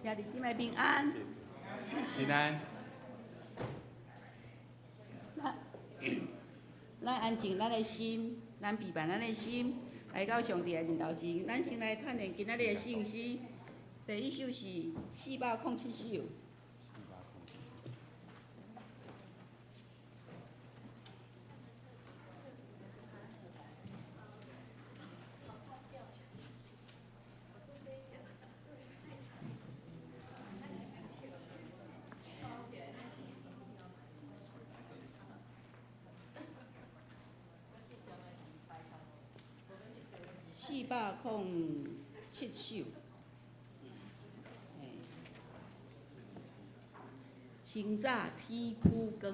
兄弟姊妹平安。平安。咱安静咱的心，咱陪伴咱的心，来到上帝的面头前。咱先来串联今仔日的圣诗，第一首是407首。407首，清早天枯光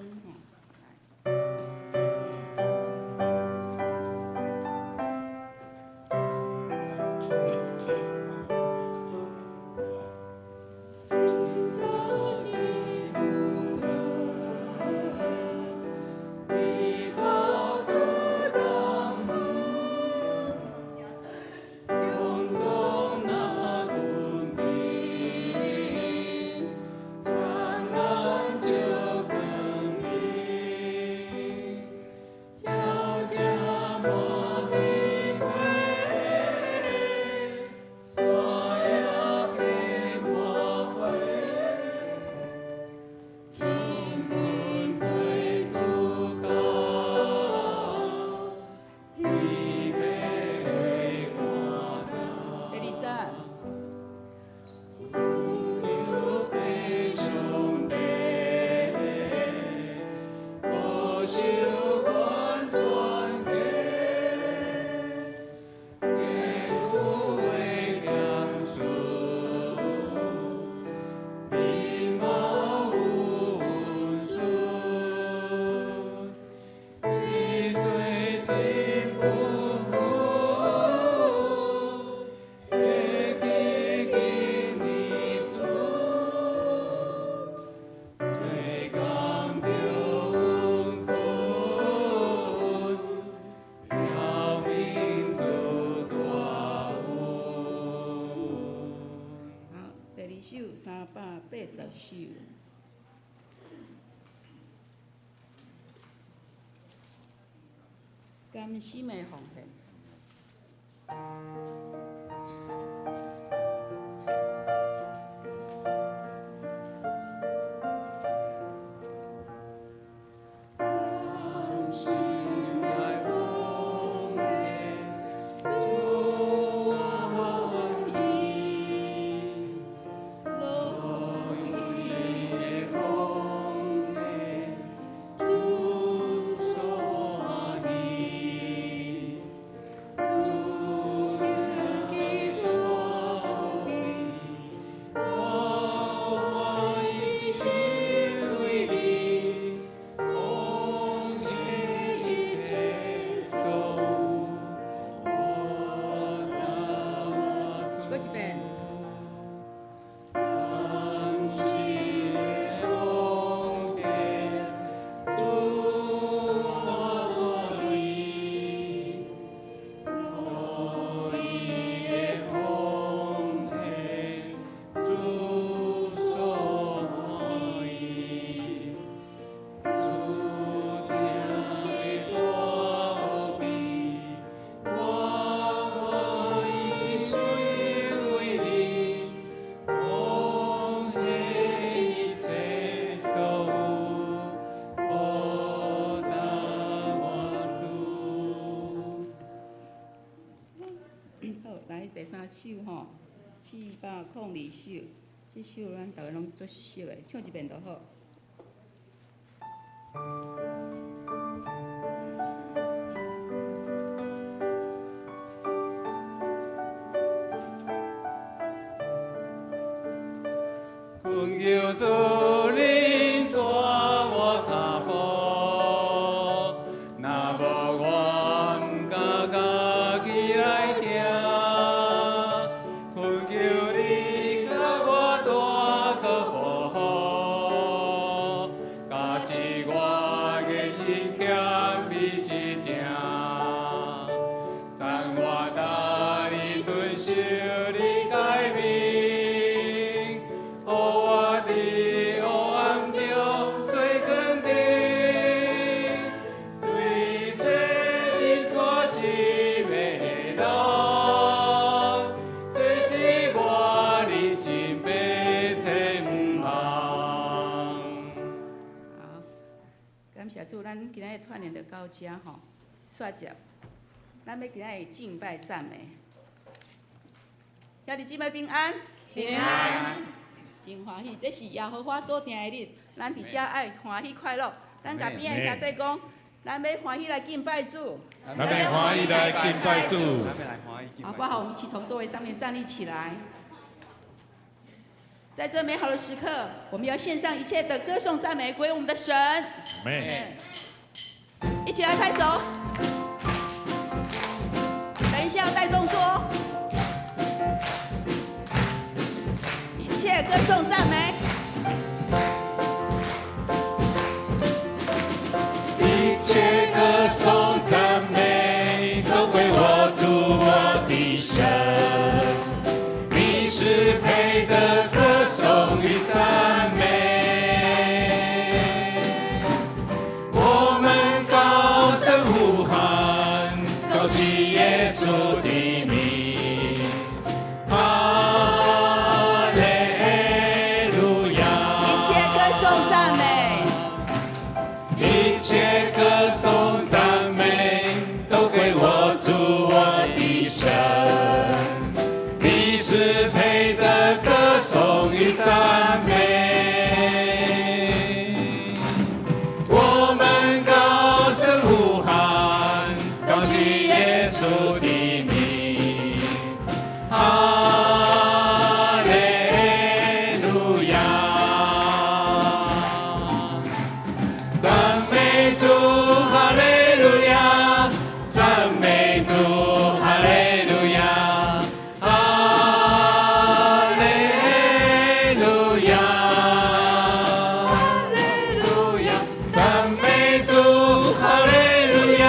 380首。甘心的奉献。第3首吼，402首，这首咱大家拢足熟的，唱一遍就好。困求主领带我脚步，若无我毋敢家己来行。困求你甲我带到保护，假使我愿意欠你是正，赞我答你遵守你诫命。主，咱今仔日团练就到遮吼，煞接，咱要今仔日敬拜赞美。兄弟姊妹平安，平安，真欢喜，这是耶和华所定的日，咱伫遮爱欢喜快乐。咱甲边的兄弟讲，咱要欢喜来敬拜主。咱要欢喜来敬拜主。好不好？我们一起从座位上面站立起来。在这美好的时刻，我们要献上一切的歌颂赞美归我们的神。一起来拍手。等一下要带动作哦。一切歌颂赞美。一切歌颂赞美都归我主我的神，你是配得歌颂与赞美。我们高声呼喊，高举耶稣的名，哈利路亚。一切歌颂赞美。一切歌颂赞美都归我主我的神，你是配得歌颂与赞美。我们高声呼喊，高举耶稣的名，哈利路亚。赞美主，哈利路亚！赞美主，哈利路亚！哈利路亚！哈利路亚！赞美主，哈利路亚！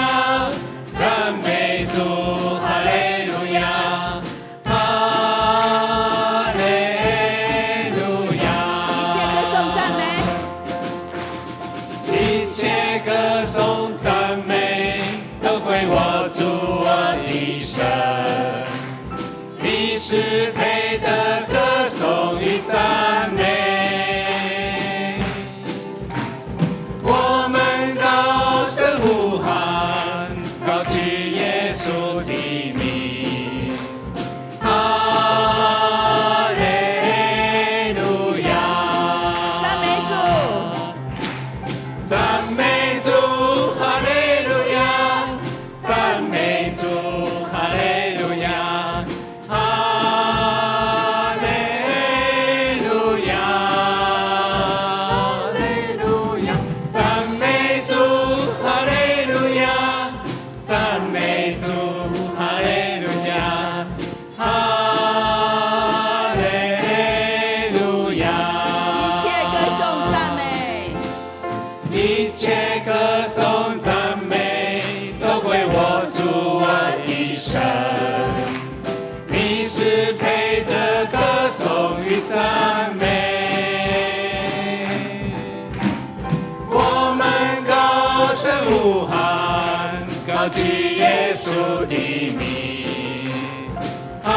赞美主，哈利路亚！哈利路亚！一切歌颂赞美。一切歌颂赞美都归我主我的神，你是配得歌颂与赞美。我们高声呼喊，高举耶稣的名，哈利路亚。赞美主。赞美主，哈利路亚！赞美主，哈利路亚！哈利路亚！哈利路亚！赞美主，哈利路亚！赞美主，哈利路亚！哈利路亚！一切歌颂赞美。一切歌颂赞美都归我主我的神，你是配得歌颂与赞美。我们高声呼喊，高举耶稣的名，哈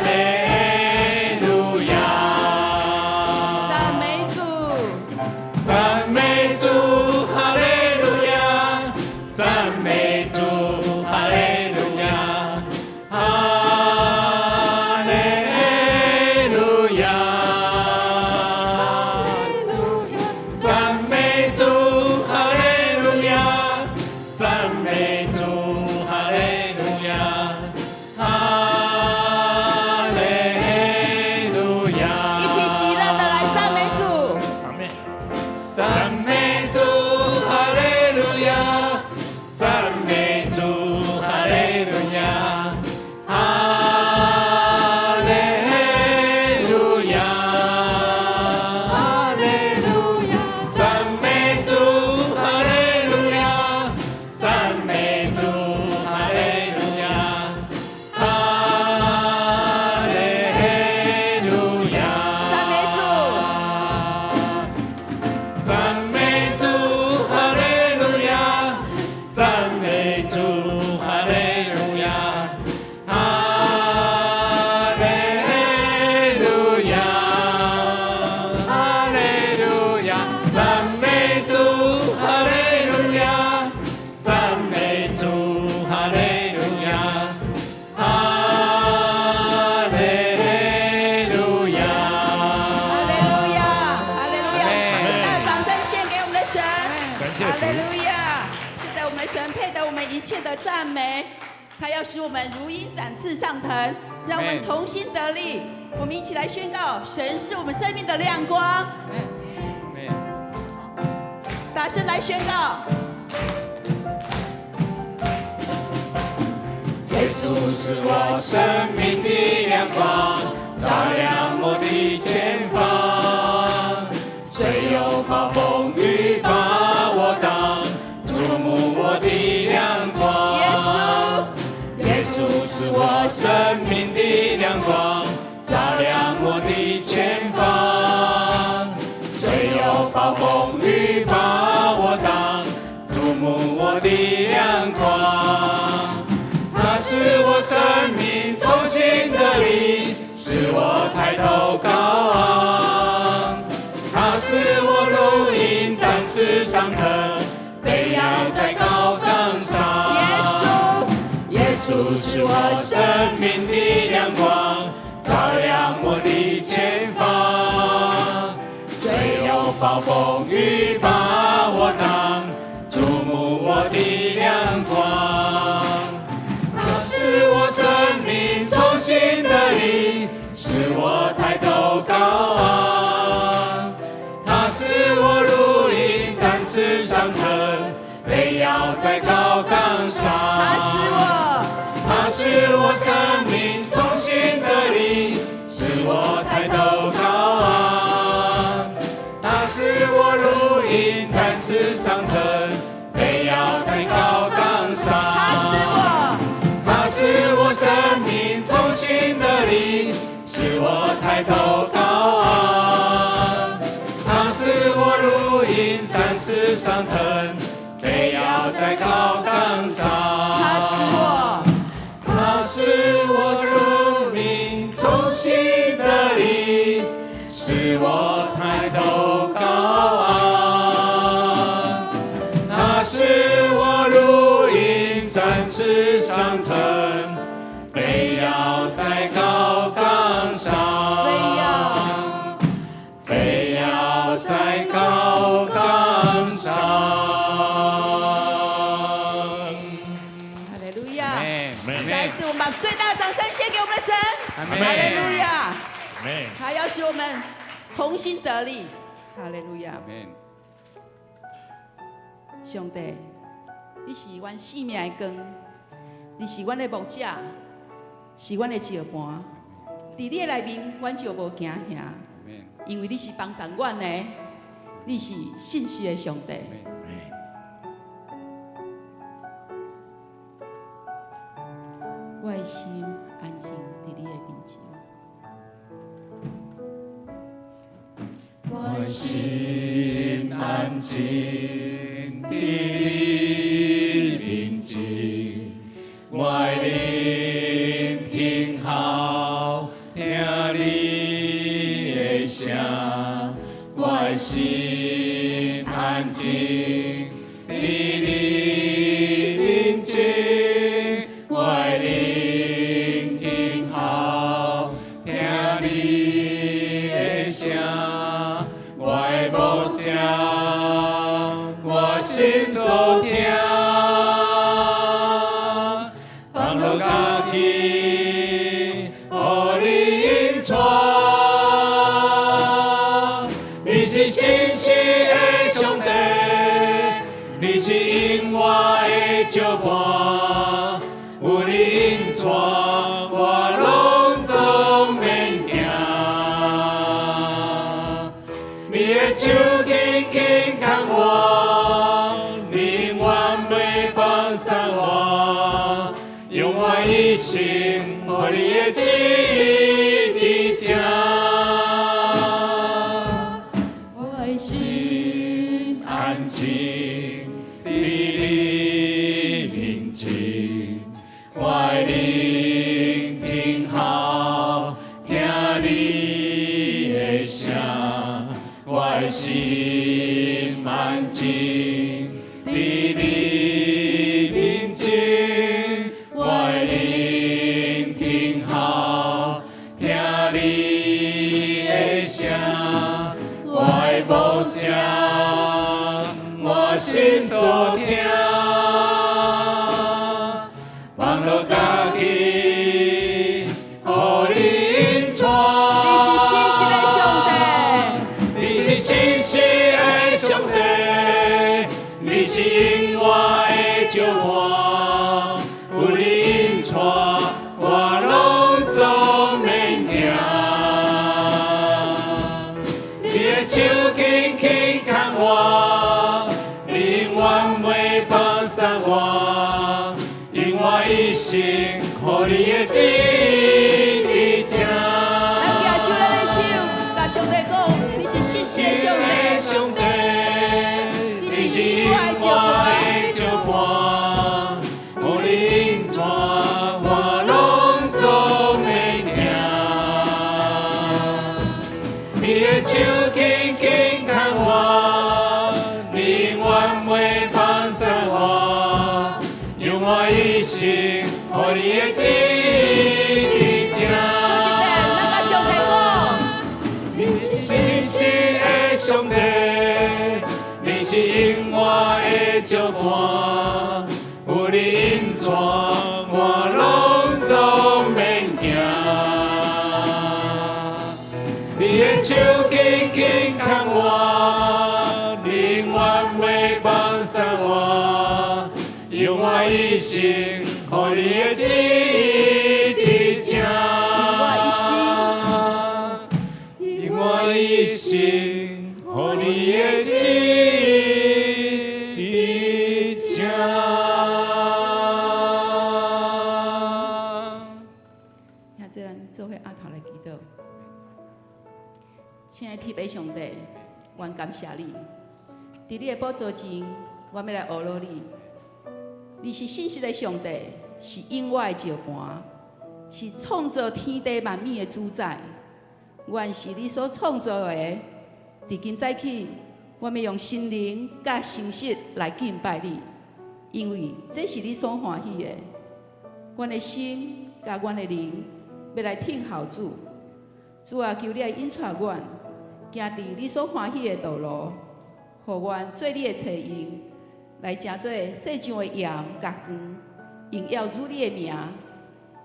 利路亚。赞美主。赞美主，哈利路亚！赞美主，哈利路亚！哈利路亚！赞美主，哈利路亚！赞美主，哈利的赞美，他要使我们如鹰展翅上腾，让我们重新得力。我们一起来宣告：神是我们生命的亮光。大声来宣告。耶稣是我生命的亮光，照亮我的前方。虽有暴风雨把我挡，注目我的亮光。耶稣是我生命的亮光，照亮我的前方。虽有暴风雨把我挡，注目我的亮光。它是我生命中心的力，使我抬头高昂。它是我如鹰展翅上腾，飞扬在高岗上。耶稣是我生命的亮光，照亮我的前方。虽有暴风雨把我挡，注目我的亮光。是我生命中心的力，使我抬头高昂。它是我如鹰展翅上腾，飞扬在高岗上。它是我生命中心的力，使我抬头高昂。它是我如鹰展翅上腾，飞扬在高岗上。它是我生命中心的力，使我抬头高昂。它是我如鹰展翅上腾，飞扬在高岗上。它是我生命中心的力，使我抬头高昂。它是我如鹰展翅上腾，飞扬在高岗上，飞扬在高岗上。哈利路亚！再一次，我们把最大的掌声献给我们的神。哈利路亚！他要使我们重新得力。哈利路亚！上帝，你是阮生命的光，你是阮的牧者，是阮的石盘。在你的内面，阮就无惊吓，因为你是帮助阮的，你是信实的上帝。我的心安静在你的面前，我的心安静在你面前，我聆听好听你的声，我的心安静在你面前，我聆听好听你的声，我的牧者，我心所听。你是引我的脚伴，有你引带，我拢总免惊。你的手紧紧牵我，你永远袂放松我，用我一生，予你的旨意伫这。安静在你面前，我聆听好听你的声，我的心安静在你面前，我聆听好听你的声，我的牧者。我心所听，手紧紧牵我，永远袂放松我，因我一生互你的旨意正。咱举手，咱的手，甲上帝讲，你是信实的上帝，你是永远的照伴，无论怎我拢总袂惊。你的手紧紧牵我，永远袂放松我，用我一生互你的旨意正。咱甲上帝讲，你是信实的上帝，你是永远的照伴，有你引带，我拢总免惊。你的手紧紧牵我，永远袂放松我，用我一生互你的旨意正。我一生，互你的旨意正。现在咱做伙压头来祈祷。亲爱的天父上帝，阮感谢你，伫你的宝座前，阮要来学罗你。你是信实的上帝，是永远的照伴，是创造天地万物的主宰。原是你所创造的，伫今早起，我要用心灵甲诚实来敬拜你，因为这是你所欢喜的。阮的心甲阮的灵要来听候主，主啊，求你来引带阮，行伫你所欢喜的道路，互阮做你的找用，来成做世上的盐甲光，荣耀主你的名，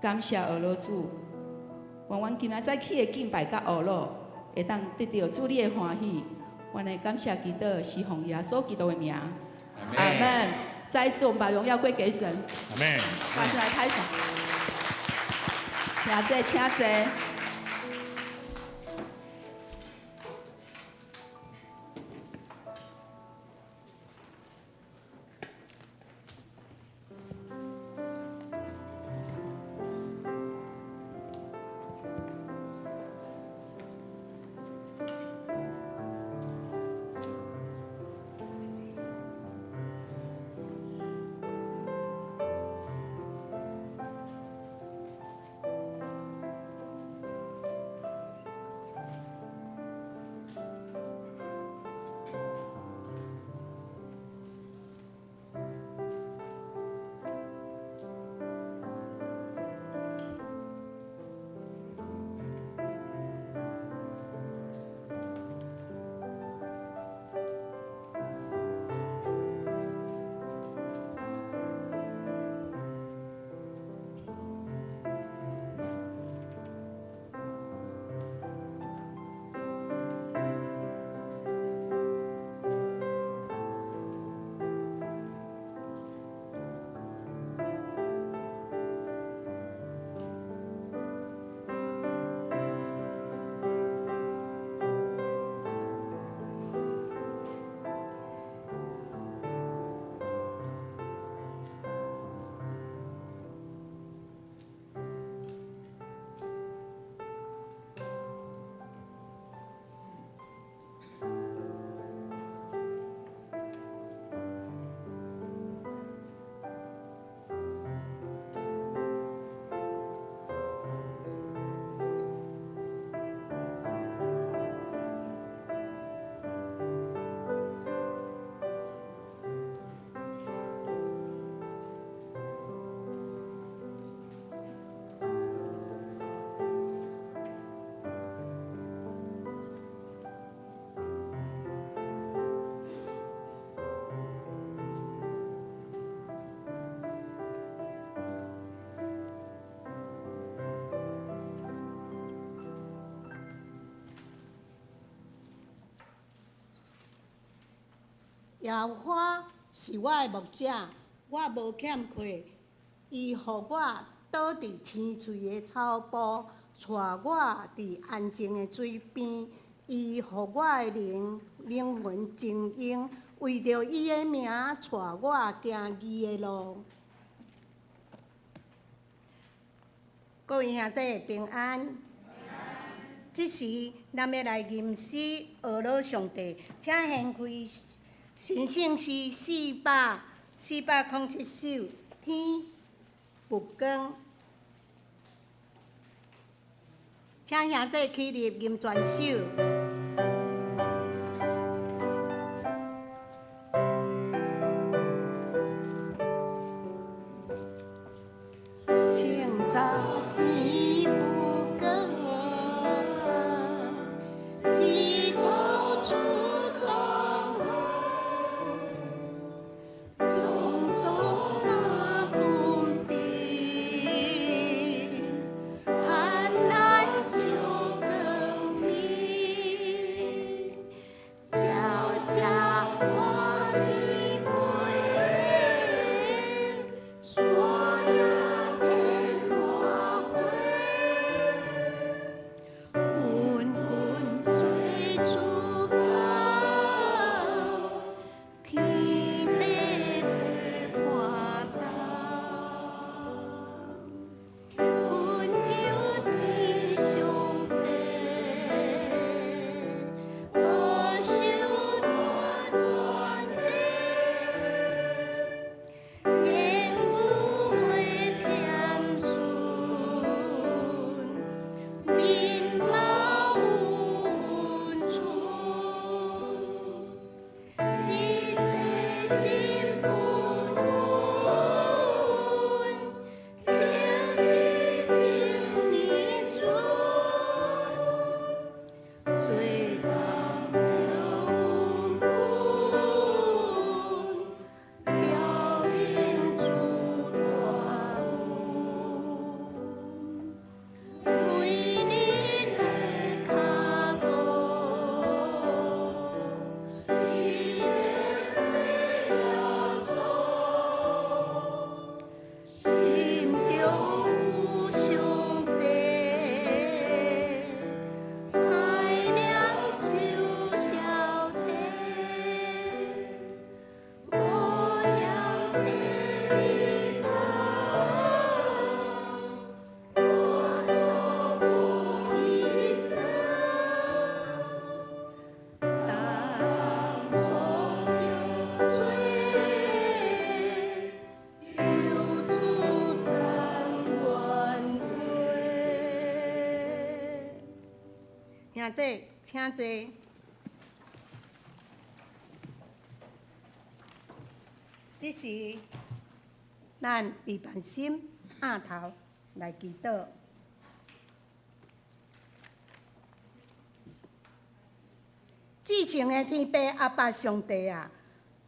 感谢俄罗主。愿阮今仔早起的敬拜甲学乐，会当得到主你的欢喜。阮的感谢祈祷是奉耶稣基督的名，阿门。再一次，我们把荣耀归给神。阿门。把神来开场，请坐，请坐。耶和华是我的牧者，我无欠缺。伊予我倒伫青翠的草坡，带我伫安静的水边，伊予我的灵魂静用，为着伊的名，带我行义的路。各位兄弟平安。即时，咱要来吟诗学老上帝，请掀开神圣诗407首《天不光》，请兄弟起立吟全首。清早天不光，日头出东方，阳中那半边，灿烂就更美，皎皎我的背，所有的魔鬼，滚滚追逐到天边的看到，困叫天上帝，保守我全地。言语会欠顺，面貌有分寸，世世真不稳，求你求你主，最高了稳固。了民主大门，为你开脚步，是个对了错，心中有上帝，太阳就晓得。我要的礼物，我所不依仗，但所有罪，留住真原味。兄弟，请坐。即时，咱备办心压头来祈祷。至诚的天父阿爸上帝啊，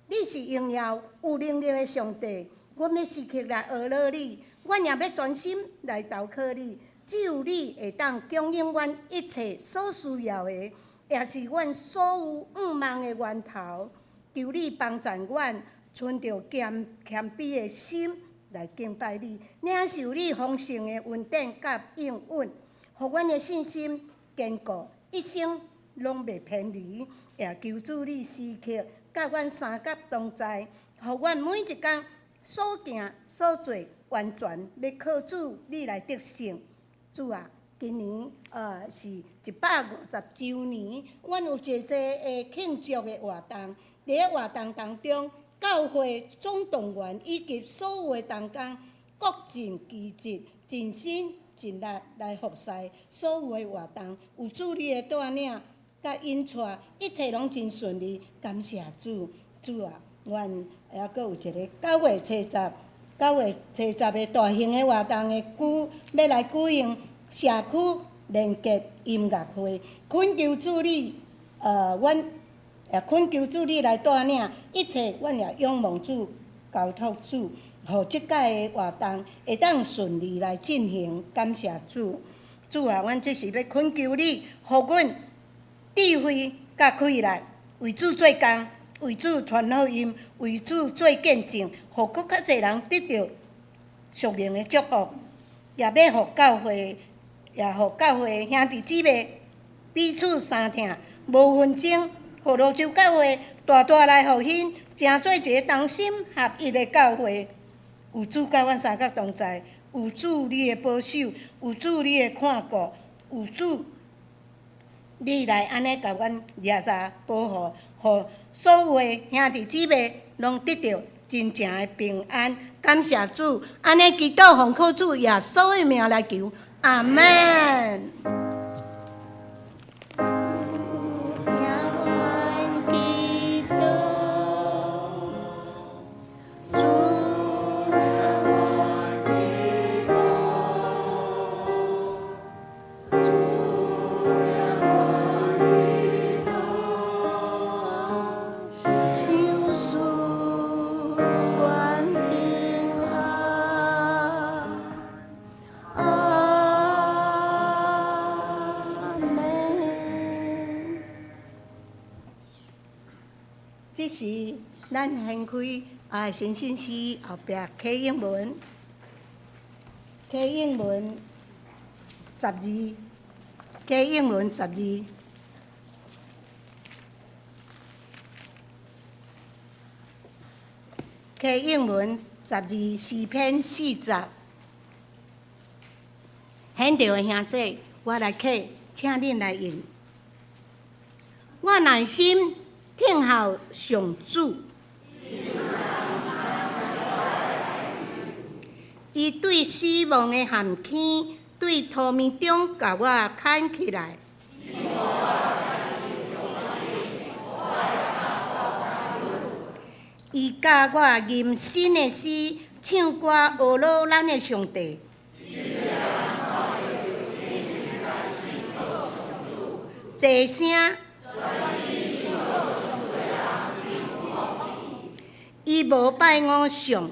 你是荣耀有能力的上帝，阮要时刻来学乐你，阮也要专心来投靠你。只有你会当供应阮一切所需要的，也是阮所有愿望的源头。求你帮助阮。存着谦卑的心来敬拜你，领受你丰盛的恩典甲应允，互阮的信心坚固，一生拢袂偏离。也求主你时刻甲阮三甲同在，互阮每一工所行所做完全要靠主你来得胜。主啊，今年是150周年，阮有一个庆祝的活动，伫咧活动当中。教会总动员以及所有的同工，各尽其职，尽心尽力来服侍所有的活动。有主你的带领甲引带，一切拢真顺利。感谢主，主啊，阮还阁有一个9月初10的大型的活动的要来举行社区连结音乐会，恳求主你，也恳求主你来带领，一切阮也仰望主，交托主，互即届的活动会当顺利来进行。感谢主，主啊，阮即时要恳求你，互阮智慧甲开力，为主做工，为主传福音，为主做见证，互更较侪人得到属灵的祝福，也要互教会兄弟姊妹彼此相疼，无纷争。互泸州教会大大来复兴，成做一个同心合一的教会。有主甲阮三角同在，有主你的保守，有主你的看顾，有主你来安尼甲阮掠查保护，互所有的兄弟姊妹拢得到真正的平安。感谢主，安尼祈祷奉靠主耶稣的名来求，阿门。这是咱献开新信息后壁刻英文10字，刻英文10字。刻英文10字，4篇40。现着的兄弟，我来刻，请恁来印。我内心听候上主，伊对死亡的陷阱，对土面中甲我牵起来。伊教我吟新的诗，唱歌学乐咱的上帝。齐声。伊无拜偶像，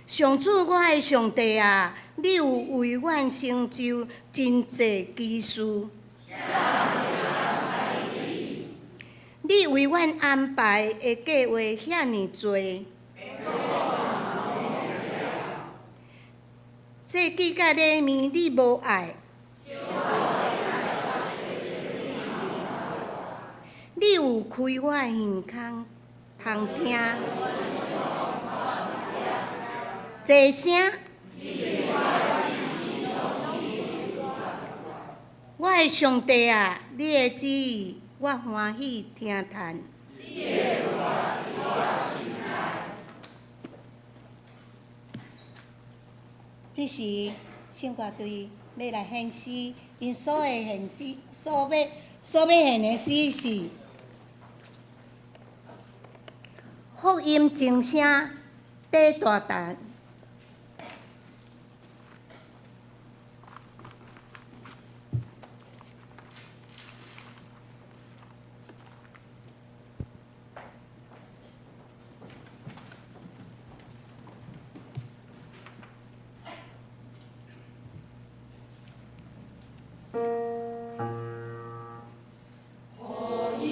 上主我的上帝啊，你有为阮成就真济奇事，你为阮安排的计划遐尼多，这记甲里面你无爱。你有开我的耳孔，通听，齐声。我的上帝啊，你的旨意我欢喜听叹。这是圣歌队要来献诗，因所的献诗，所要献的诗是。福音正声第大单，我的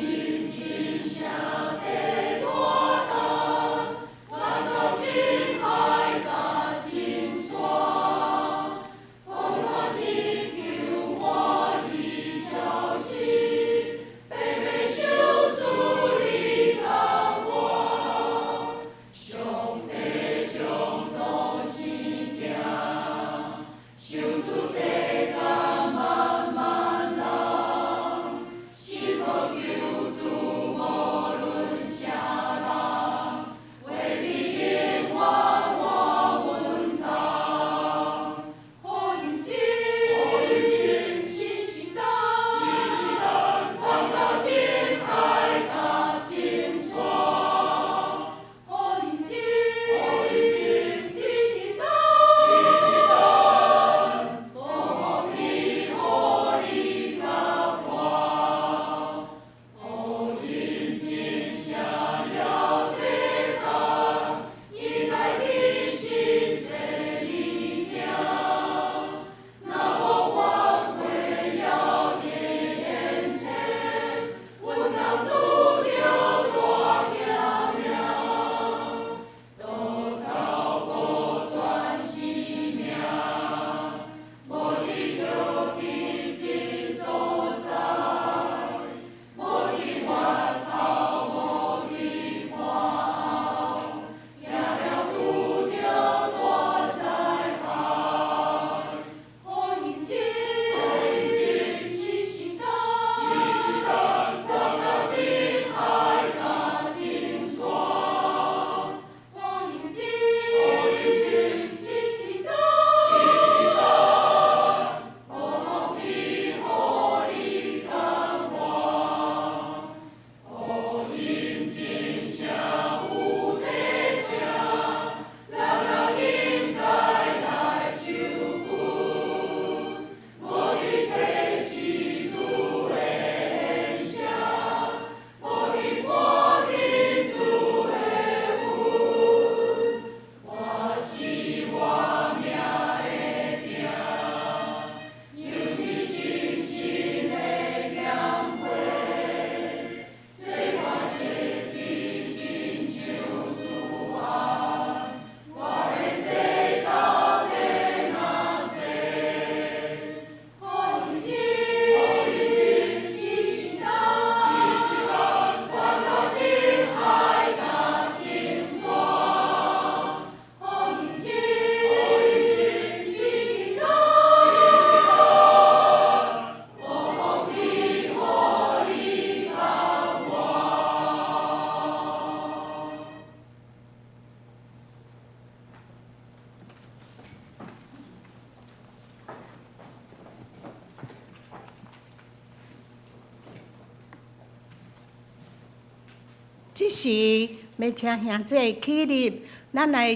即时要请兄弟起立，咱来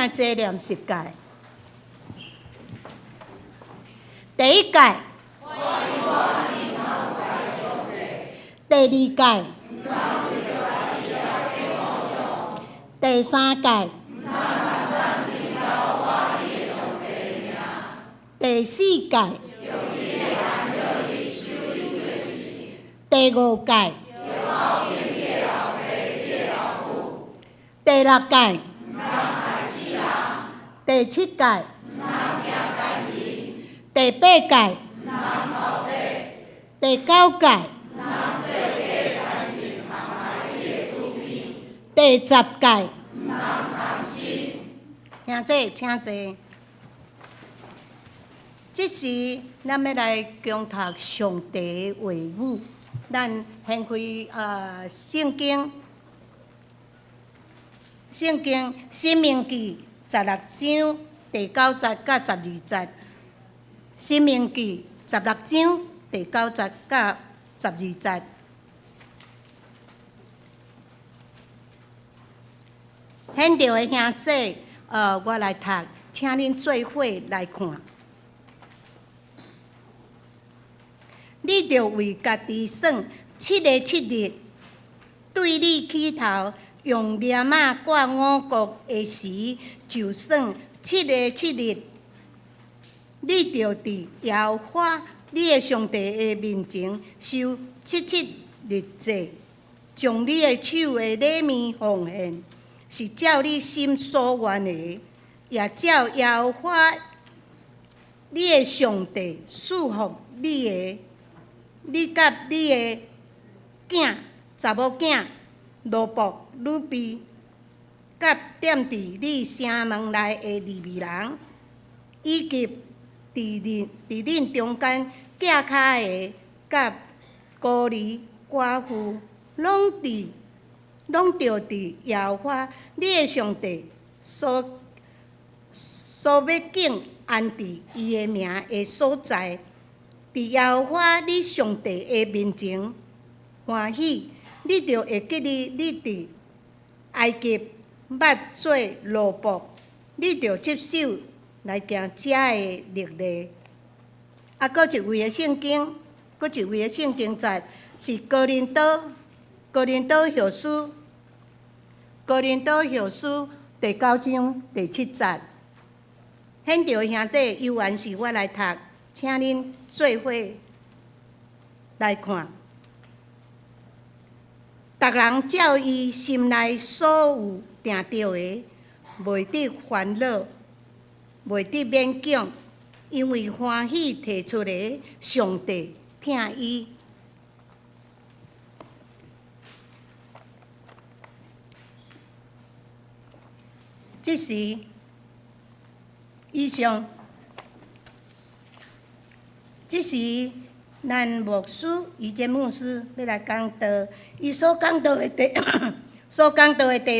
坐念十戒。第一戒，第二戒，第三戒，第四戒，第五戒，第六戒，第七戒，第八戒，第九戒，第十戒。兄弟，请坐。即时，咱要来共读上帝的话语。咱先开圣经，《申命记》16章第9节到12节，《申命记》16章第9节到12节。现场的兄弟，我来读，请恁做伙来看。你着为家己选7个7日，对你起头用链仔挂五穀的时，就算7个7日，你着伫耶和华你的上帝的面前守7日祭，将你的手的礼物奉献，是照你心所愿的，也照耶和华你的上帝赐福你的。你甲你的囝、查某囝、奴仆、女婢，甲踮伫你城门内的利未人，以及伫恁中间寄卡的、甲孤儿、寡妇，拢着伫耶和华你的上帝所要敬安置伊的名的所在。伫耶和华你上帝的面前欢喜，你着会记你伫埃及捌做奴仆，你着接受来行遮的律例。搁一位的圣经，节是哥林多后书第9章第7节。现场兄弟，犹原是我来读，请恁做伙来看。逐人照伊心内所有定着的，袂得烦恼，袂得勉强，因为欢喜提出的上帝听伊。即时以上。即时，咱牧师以前牧师要来讲道，伊所讲道的题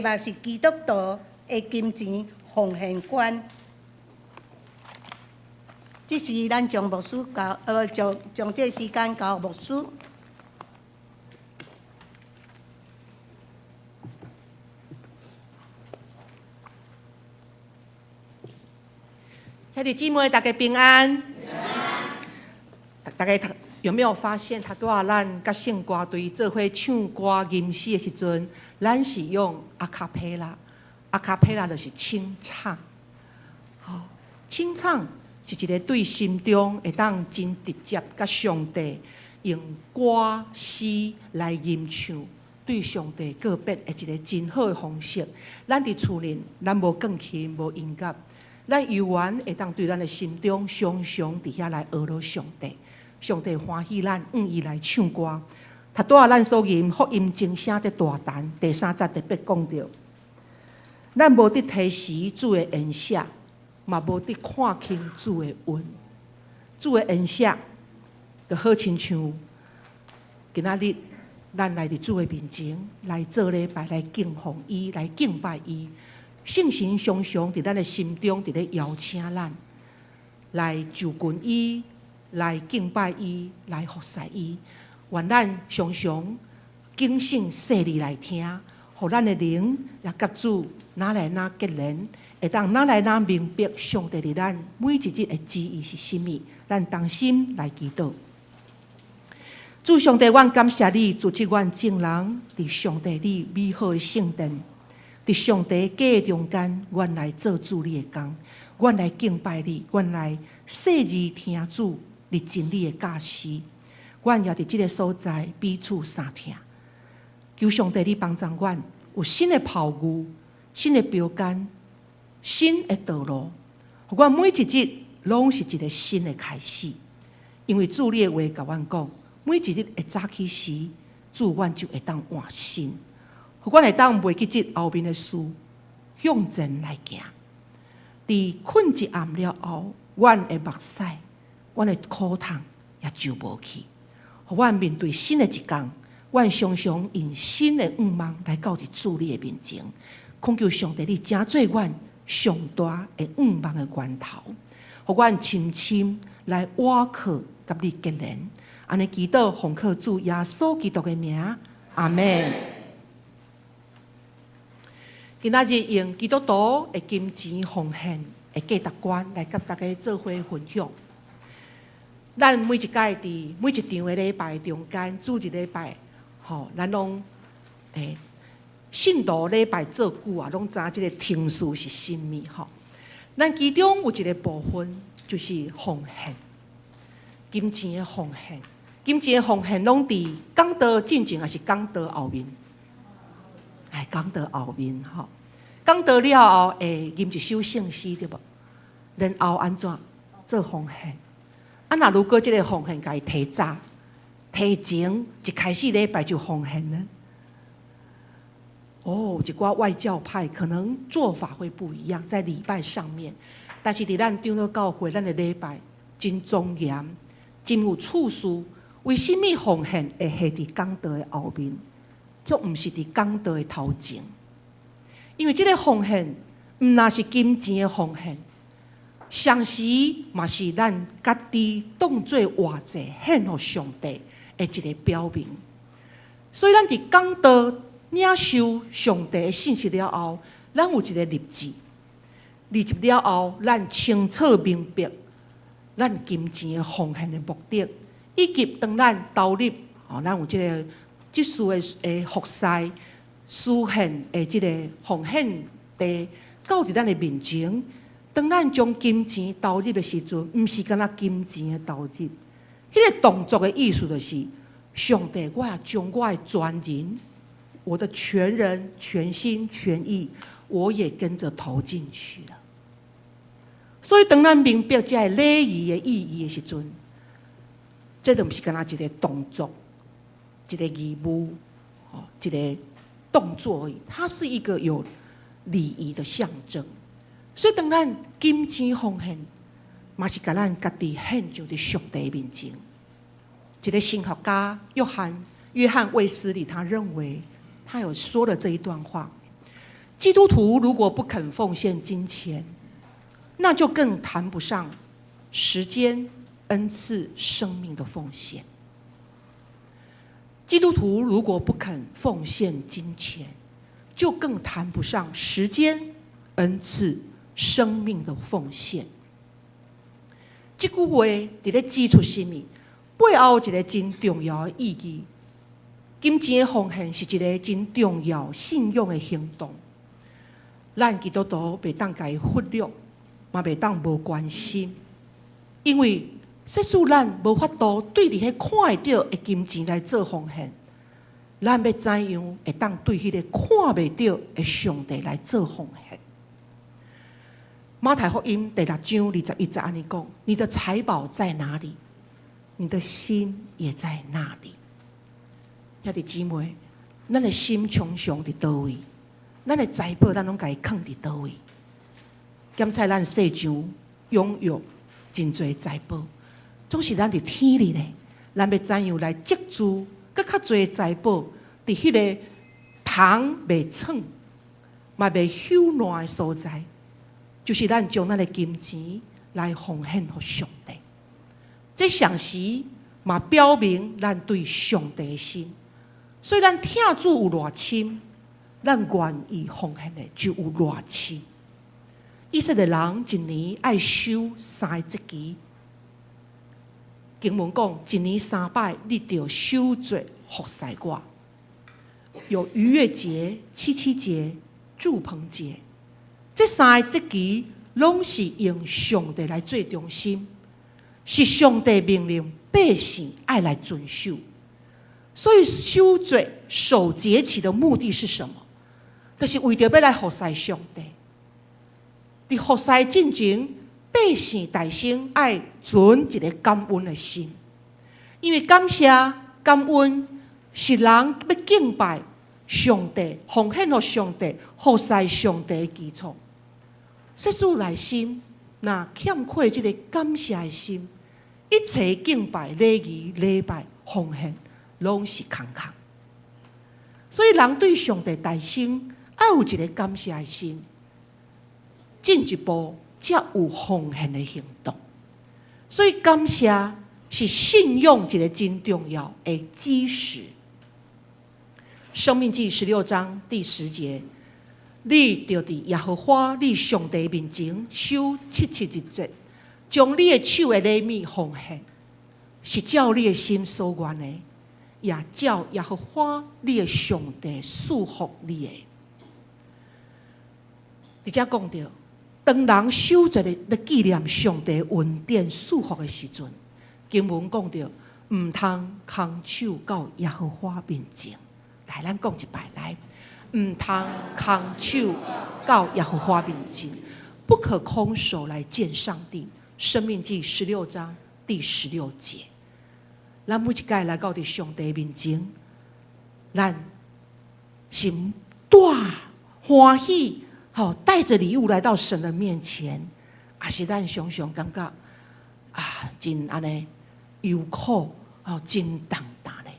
目是基督徒的金钱奉献观。即时，咱将牧师将这时间交牧师。兄弟姊妹，大家平安。大家有没有发现，他多少咱甲圣歌队做伙唱歌吟诗的时阵，咱是用阿卡贝拉，阿卡贝拉就是清唱。好，清唱是一个对心中会当真直接甲上帝用歌诗来吟唱，对上帝告别的一个真好的方式。咱伫厝内，咱无钢琴，无音乐，咱犹原会当对咱的心中常常伫遐来学罗上帝。上帝欢喜咱，伊来唱歌。他拄仔咱所吟福音真声在大坛第3节特别讲到，咱无得提示主的恩赦，嘛无得看清主的恩。主的恩赦，就好亲像今仔日咱来伫主的面前来做礼拜，来敬奉伊，来敬拜伊。圣神常常伫咱的心中，伫咧邀请咱来就近伊。来敬拜伊，来服侍伊，愿咱常常警醒细腻来听，互咱的灵也甲主哪来哪结连，会当哪来哪明白上帝伫咱每一日的旨意是甚物，咱当心来祈祷。主上帝，阮感谢你，主持阮众人伫上帝你美好的圣殿，伫上帝家中间，阮来做主你的工，阮来敬拜你，阮来细耳听主你真理的教示，阮也伫这个所在彼此相听。求上帝你帮助阮有新的炮牛、新的标杆、新的道路，互阮每一日拢是一个新的开始。因为主你的话甲阮讲，每一日会早起时，主阮就会当换新，互阮会当袂记这后面的事，向前来行。伫困一暗了后，阮的目屎、阮的苦痛也就无去。互阮面对新的一天，阮常常用新的愿望来到伫主你的面前，恳求上帝你成做阮上大的愿望的源头，互阮深深来倚靠甲你结连。安尼祈祷，奉靠主耶稣基督的名，阿门。今仔日用基督徒的金钱奉献的价值观来甲大家做伙分享。咱每一届伫每一场的礼拜中间，主日礼拜，咱拢信徒礼拜做久啊，拢知影即个程序是甚物吼。咱其中有一个部分就是奉献，金钱的奉献。金钱的奉献拢伫讲道进前，还是讲道后面？讲道后面吼。讲道了后，会吟一首圣诗对无？然后安怎做奉献？若如果即个奉献甲伊提早、提前一开始礼拜就奉献呢？一寡外教派可能做法会不一样，在礼拜上面，但是伫咱长老教会，咱的礼拜真庄严，真有次序。为什么奉献会下伫讲道的后面，却毋是伫讲道的头前？因为即个奉献，毋那是金钱的奉献，上时嘛是咱家己当作活祭献予上帝的一个表明。所以咱伫讲道领受上帝的信息了后，咱有一个立志，立志了后，咱清楚明白咱金钱的奉献的目的。以及当咱投入，咱有即事的服侍、施献的即个奉献地，到伫咱的面前。当咱将金钱投入的时阵，毋是干那金钱的投入，迄个动作的意思就是，上帝，我也将我的全人、我的全人、全心全意，我也跟着投进去了。所以，当咱明白这个礼仪的意义的时阵，这都不是干那一个动作、一个义务、一个动作而已，它是一个有礼仪的象征。所以，当咱金钱奉献，嘛是甲咱家己献上伫上帝面前。一个神学家约翰卫斯理，他认为他有说了这一段话：基督徒如果不肯奉献金钱，那就更谈不上时间、恩赐、生命的奉献。基督徒如果不肯奉献金钱，就更谈不上时间、恩赐、生命的奉献。这句话伫咧指出什么？背后一个真重要的意义。金钱的奉献是一个真重要信仰的行动。咱基督徒袂当甲伊忽略，嘛袂当无关心，因为说使咱无法度对伫迄看会到的金钱来做奉献，咱要怎样会当对迄个看袂到的上帝来做奉献？马太福音第6章21节安尼讲：你的财宝在哪里，你的心也在那里。兄弟姊妹，咱的心常常伫倒位？咱的财宝咱拢家己放伫倒位？检查咱世上拥有真侪财宝，总是咱伫天里咧。咱要怎样来积聚更较侪财宝？伫迄个虫袂闯、嘛袂朽烂的所在，就是咱将咱的金钱来奉献给上帝。这上时嘛表明咱对上帝的心。所以咱疼主有偌深，咱愿意奉献的就有偌深。以色列人一年爱守3个节期，经文讲一年3摆，你着守做服侍我。有逾越节、七七节、住棚节，这3个节期拢是用上帝来做中心，是上帝命令百姓爱来遵守。所以守做守节期的目的是什么？就是为着要来服侍上帝。伫服侍进前，百姓大声爱存一个感恩的心，因为感谢、感恩是人要敬拜上帝、奉献给上帝、服侍上帝的基础。世俗内心若欠缺这个感谢的心，一切敬拜、礼仪、礼拜、奉献，拢是空空。所以人对上帝大声要有一个感谢的心，进一步才有奉献的行动。所以感谢是信用一个真重要的基石。申命记16章第10节，你就伫耶和华你上帝面前守7日节，将你的手的礼物奉献，是照你的心所愿的，也照耶和华你的上帝赐福你的。伫遮讲到，当人守节的要纪念上帝恩典赐福的时阵，经文讲到，唔通空手到耶和华面前。来，咱讲一摆来，唔通空手到耶和华面前，不可空手来见上帝。申命记16章第16节，咱每一届来到伫上帝面前，咱是大欢喜，带着礼物来到神的面前，还是咱常常感觉真安尼忧苦，真重担咧。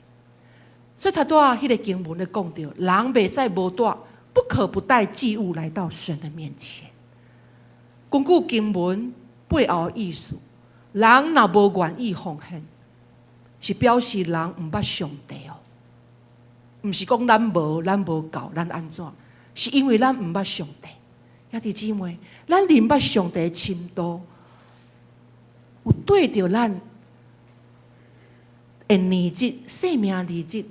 所以他拄仔迄个经文咧讲到，人袂使无带，不可不带祭物来到神的面前。根据经文背后的意思，人若无愿意奉献，是表示人毋捌上帝哦。毋是讲咱无够，咱安怎？是因为咱毋捌上帝。兄弟姊妹，咱认捌上帝的深度，有对着咱的年日、生命年日，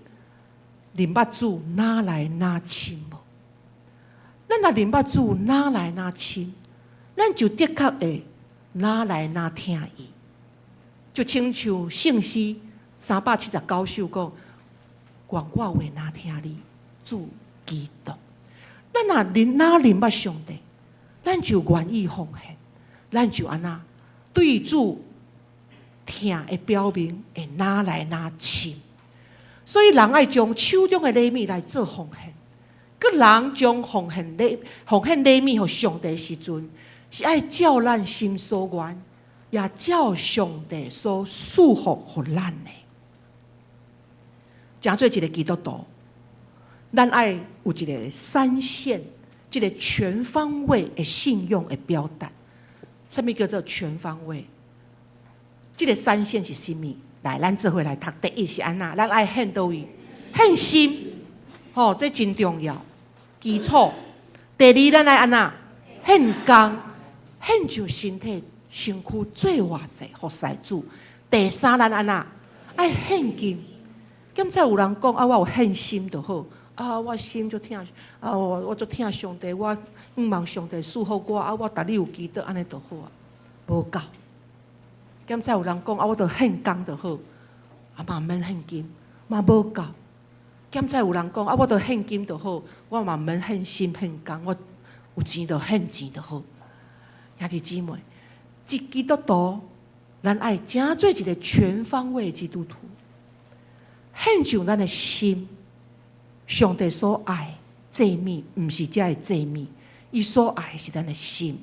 认捌主哪来哪亲无？咱若认捌主哪来哪亲，咱就的确会哪来哪听伊。就亲像圣诗379首讲，愿我话哪听你，主基督。咱若认捌上帝，咱就愿意奉献，咱就安那对主听的表明会哪来哪亲。所以人爱将手中的礼物来做奉献，个人将奉献礼物给上帝的时阵，是爱照咱心所愿，也照上帝所赐福给咱的。诚做一个基督徒，咱爱有一个3线，一个全方位的信用的表达。什么叫做全方位？这个3线是什么？来，咱做伙来读。第一是安那，咱爱献倒位，献心，这真重要，基础。第二，咱爱安那，献工，献上身体、身躯最活者服侍主。第三，咱安那，爱献金。今才有人讲我有献心就好，我心就疼，我就疼上帝，我望上帝赐福我，我逐日有祈祷，安尼就好啊，无够。今才有人讲我着献工就好，嘛毋免献金，嘛无够。今才有人讲我着献金就好，我嘛毋免献心献工，我有钱就献钱就好。兄弟姊妹，一基督徒，咱爱诚做一个全方位的基督徒。献上咱的心，上帝所爱祭物，毋是只的祭物，伊所爱是咱的心。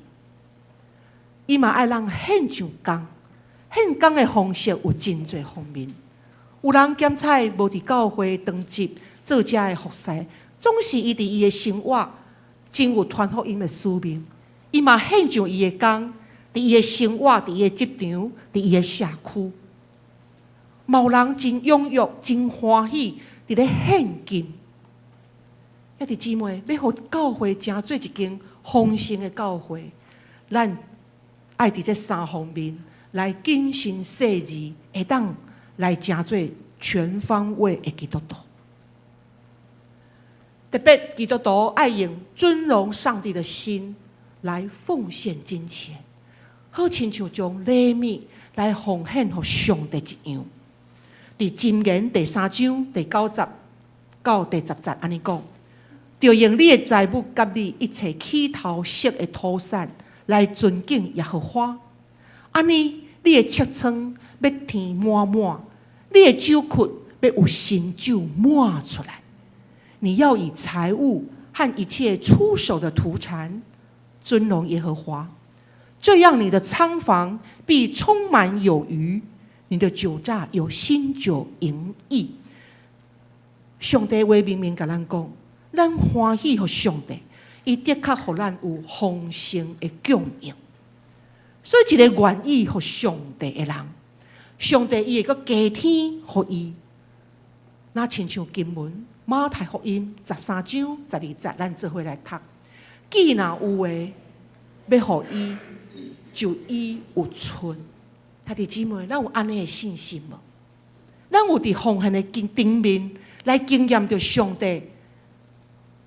伊嘛爱人献上工，献工的方式有真侪方面。有人检采无伫教会当值做遮的服侍，总是伊伫伊的生活真有传福音的使命。伊嘛献上伊的工，伫伊的生活，伫伊的职场，伫伊的社区。某人真踊跃、真欢喜，伫咧献金。兄弟姊妹，要互教会成做一间丰盛的教会，咱爱伫这3方面来谨慎细致，会当来成做全方位的基督徒。特别基督徒爱用尊荣上帝的心来奉献金钱，好亲像将礼物来奉献给上帝一样。伫箴言第3章第90到第10节安尼讲。就用你的财物甲你一切起头色的土产来尊敬耶和华。安尼，你的尺仓要填满满，你的酒库要有新酒满出来。你要以财物和一切出手的土产尊荣耶和华，这样你的仓房必充满有余，你的酒榨有新酒盈溢。上帝话明明甲咱讲。咱欢喜互上帝，伊的确互咱有丰盛的供应。所以，一个愿意互上帝的人，上帝伊会阁加添互伊。那亲像经文马太福音13章12节，咱做伙来读。既若有诶要互伊，就伊有存。兄弟姊妹，咱有安尼的信心无？咱有伫奉献的顶面来经验着上帝。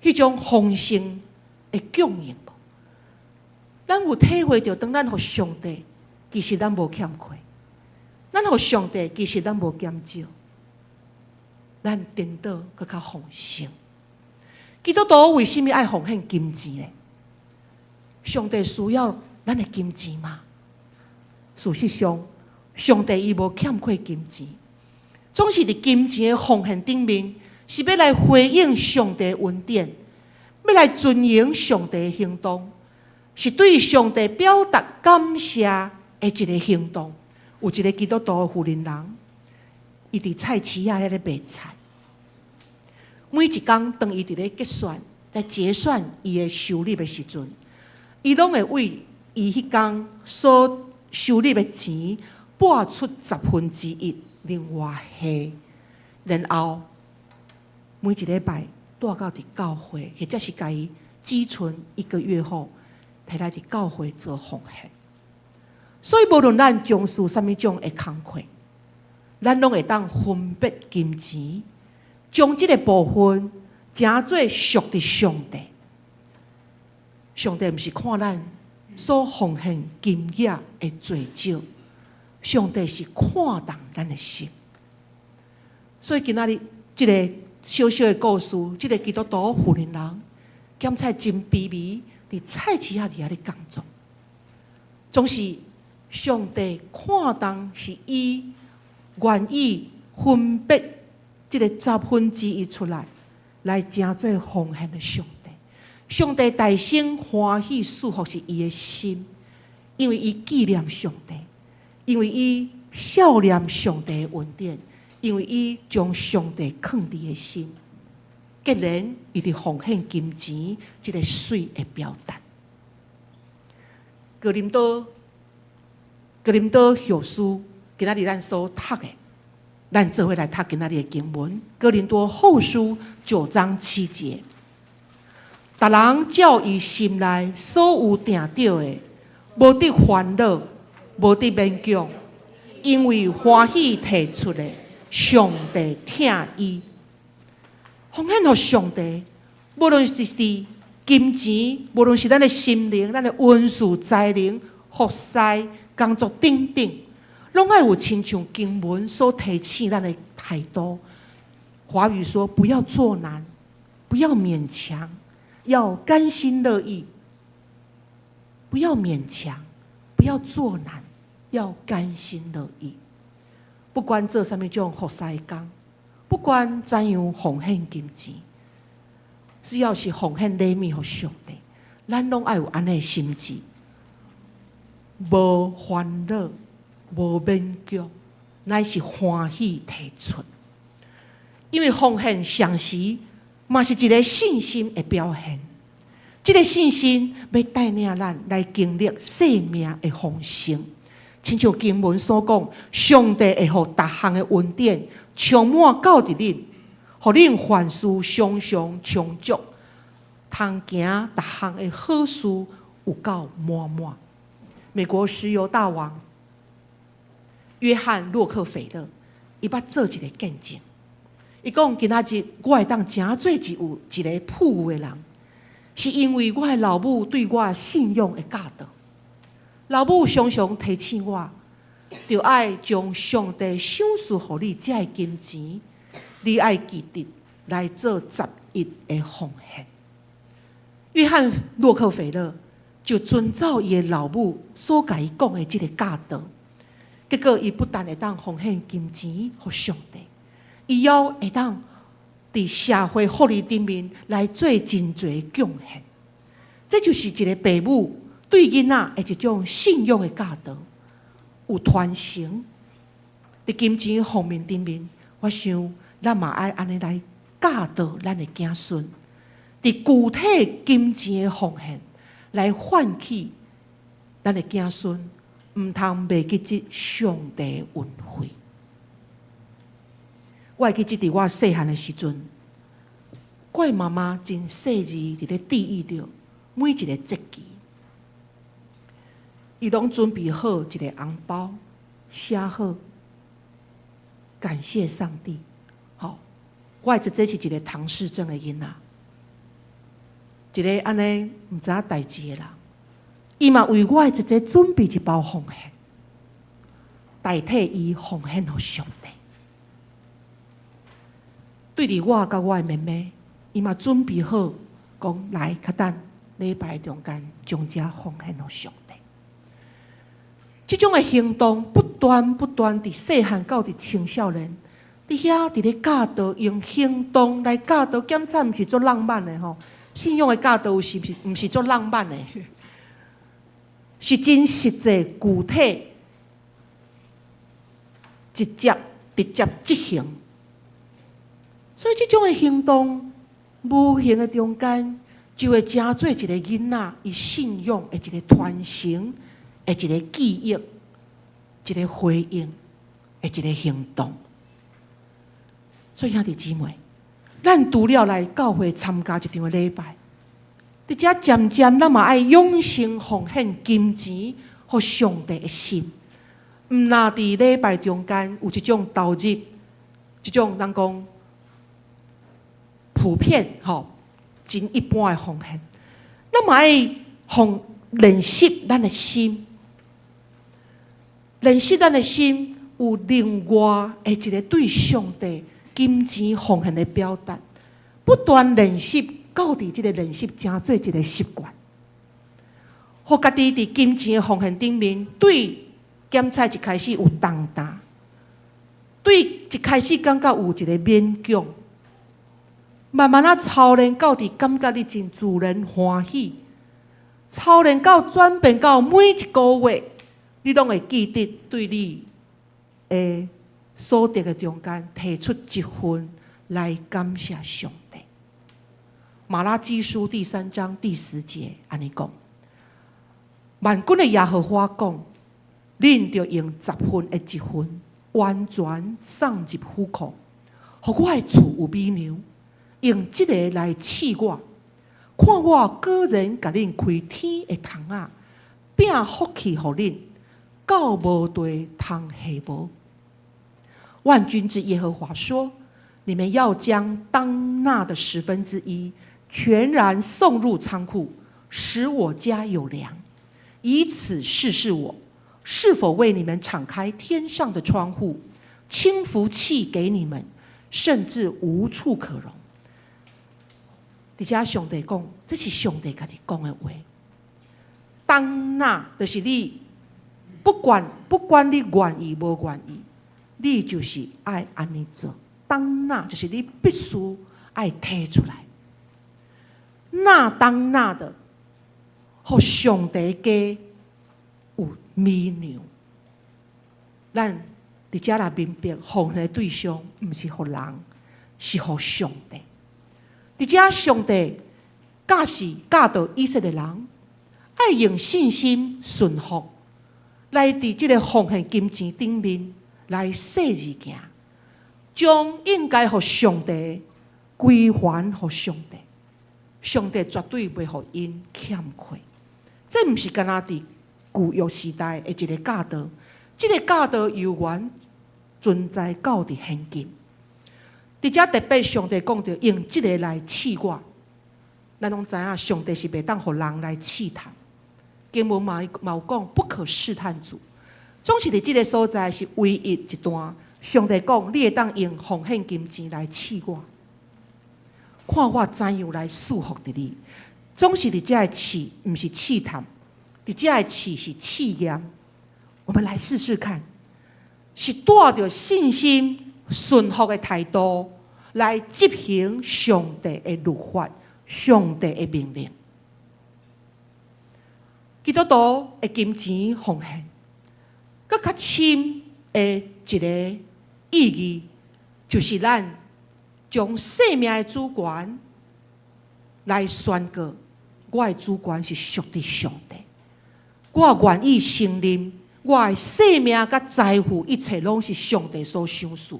迄种丰盛的供应无，咱有体会到，当咱互上帝，其实咱无欠亏；咱互上帝，其实咱无减少，咱颠倒搁较丰盛。基督徒为什么爱奉献金钱呢？上帝需要咱的金钱吗？事实上，上帝伊无欠亏金钱，总是伫金钱的奉献顶面。是要来回应上帝的恩典，要来遵行上帝的行动，是对上帝表达感谢的一个行动。有一个基督徒的妇人人，伊伫菜市仔咧卖菜，每一天当伊伫咧在结算伊的收入的时阵，伊拢会为伊迄天所收入的钱拨出1/10另外下，然后。每一礼拜带到伫教会，或者是甲伊积存1个月后，摕来伫教会做奉献。所以，无论咱从事什么种的工课，咱拢会当分别金钱，将这个部分诚做属伫上帝。上帝毋是看咱所奉献金额的多少，上帝是看重咱的心。所以今仔日这个。小小的故事，这个基督徒妇人人检菜真卑微，伫菜市仔底下咧工作，总是上帝看重是伊愿意分别这个1/10出来，来诚做奉献的上帝。上帝大声欢喜祝福是伊的心，因为伊纪念上帝，因为伊孝念上帝的恩典。因为伊将上帝放伫的心，既然伊伫奉献金钱，这个水的表达。哥林多后书，今仔日咱所读的，咱做伙来读今仔日的经文。哥林多后书9章7节，逐人照伊心内所有定着的，无得烦恼，无得勉强，因为欢喜提出的。上帝听伊，奉献予上帝，无论是金钱，无论是咱的心灵、咱的恩赐、才能、服侍、工作等等，拢爱有亲像经文所提醒咱的态度。华语说：不要做难，不要勉强，要甘心乐意。不要勉强，不要做难，要甘心乐意。不管做什么种服侍工，不管怎样奉献金钱，只要是奉献礼物给上帝，咱拢爱有安尼的心志，无烦恼，无勉强，乃是欢喜提出。因为奉献常时嘛是一个信心的表现，这个信心要带领咱来经历生命的丰盛。亲像经文所讲，上帝会予逐项的恩典充满到伫恁，互恁凡事常常充足，通行逐项的好事有够满满。美国石油大王约翰·洛克菲勒，伊捌做一个见证。伊讲：今仔日我会当诚做有一个富有的人，是因为我的老母对我信用的教导。老母常常提醒我，就爱将上帝赏赐互你这个金钱，你爱记得来做11的奉献。约翰·洛克菲勒就遵照伊的老母所甲伊讲的这个教导，结果伊不但会当奉献金钱给上帝，伊还会当伫社会福利顶面来做真侪贡献。这就是一个父母对囡仔的一种信用的教导，有传承。伫金钱方面顶面，我想咱嘛爱安尼来教导咱的子孙，伫具体金钱的奉献来唤起咱的子孙，毋通袂记即上帝的恩惠。我会记得伫我细汉的时阵，我的妈妈真细致伫咧注意着每一个节期，伊拢准备好一个红包，写好感谢上帝。好，我的这是一个唐氏症的囡仔，一个安尼毋知影代志的人，伊嘛为我的这准备一包奉献，代替伊奉献给上帝。对伫我甲我的妹妹，伊嘛准备好，讲来较等礼拜中间将这奉献给上帝。这种的行动不断伫细汉到伫青少年，伫遐伫咧教导，用行动来教导，检查毋是做浪漫的吼。信用的教导毋是做浪漫的，是真实际、具体、直接执行。所以这种的行动，无形的中间，就会成做一个囡仔伊信用的一个传承的一个记忆，一个回应的一个行动。所以兄弟姊妹，咱除了来教会参加一场的礼拜，伫遮渐渐咱嘛爱养成奉献金钱互上帝的心。毋那伫礼拜中间有一种投入，一种人讲普遍真一般的奉献，咱嘛爱练习咱的心，练习咱的心有另外的一个对上帝金钱奉献的表达，不断练习，到伫这个练习成做一个习惯，互家己伫金钱的奉献顶面，对检查一开始有重担，对一开始感觉有一个勉强，慢慢啊操练到伫感觉你真自然欢喜，操练到转变到每一个月，你拢会记得对你的所得的中间提出一份来感谢上帝。马拉基书第3章第10节安尼讲：万军的耶和华讲，恁就用10分的1分，完全送入虎口，互我的厝有美牛，用这个来试我，看我个人甲恁开天的窗仔，并福气互恁，到无地通下无。万军之耶和华说：你们要将当纳的1/10全然送入仓库，使我家有粮，以此试试我是否为你们敞开天上的窗户，倾福气给你们，甚至无处可容。伫遮上帝讲，这是上帝家己讲的话。当纳就是你不管你愿意无愿意，你就是爱安尼做。当纳就是你必须爱提出来。那当纳的，互上帝家有美牛。咱伫遮来明白，奉献的对象毋是互人，是互上帝。伫遮上帝教导以色列人，爱用信心顺服，来伫即个奉献金钱顶面来细字行，将应该互上帝归还给上帝，上帝绝对袂互因欠亏。这毋是干那伫旧约时代的一个教导，这个教导由原存在到伫现今。伫遮特别上帝讲着用这个来试我，咱拢知影上帝是袂当互人来试探。经文嘛有讲不可试探主，总是伫这个所在是唯一一段。上帝讲，你会当用奉献金钱来试我，看我怎样来束缚伫你。总是伫遮的试，毋是试探，伫遮的试是试验。我们来试试看，是带着信心、顺服的态度来执行上帝的律法、上帝的命令。基督徒的金钱奉献，更较深的一个意义，就是咱将生命的主权来宣告，我的主权是属于上帝。我愿意承认，我的生命甲财富一切拢是上帝所赏赐。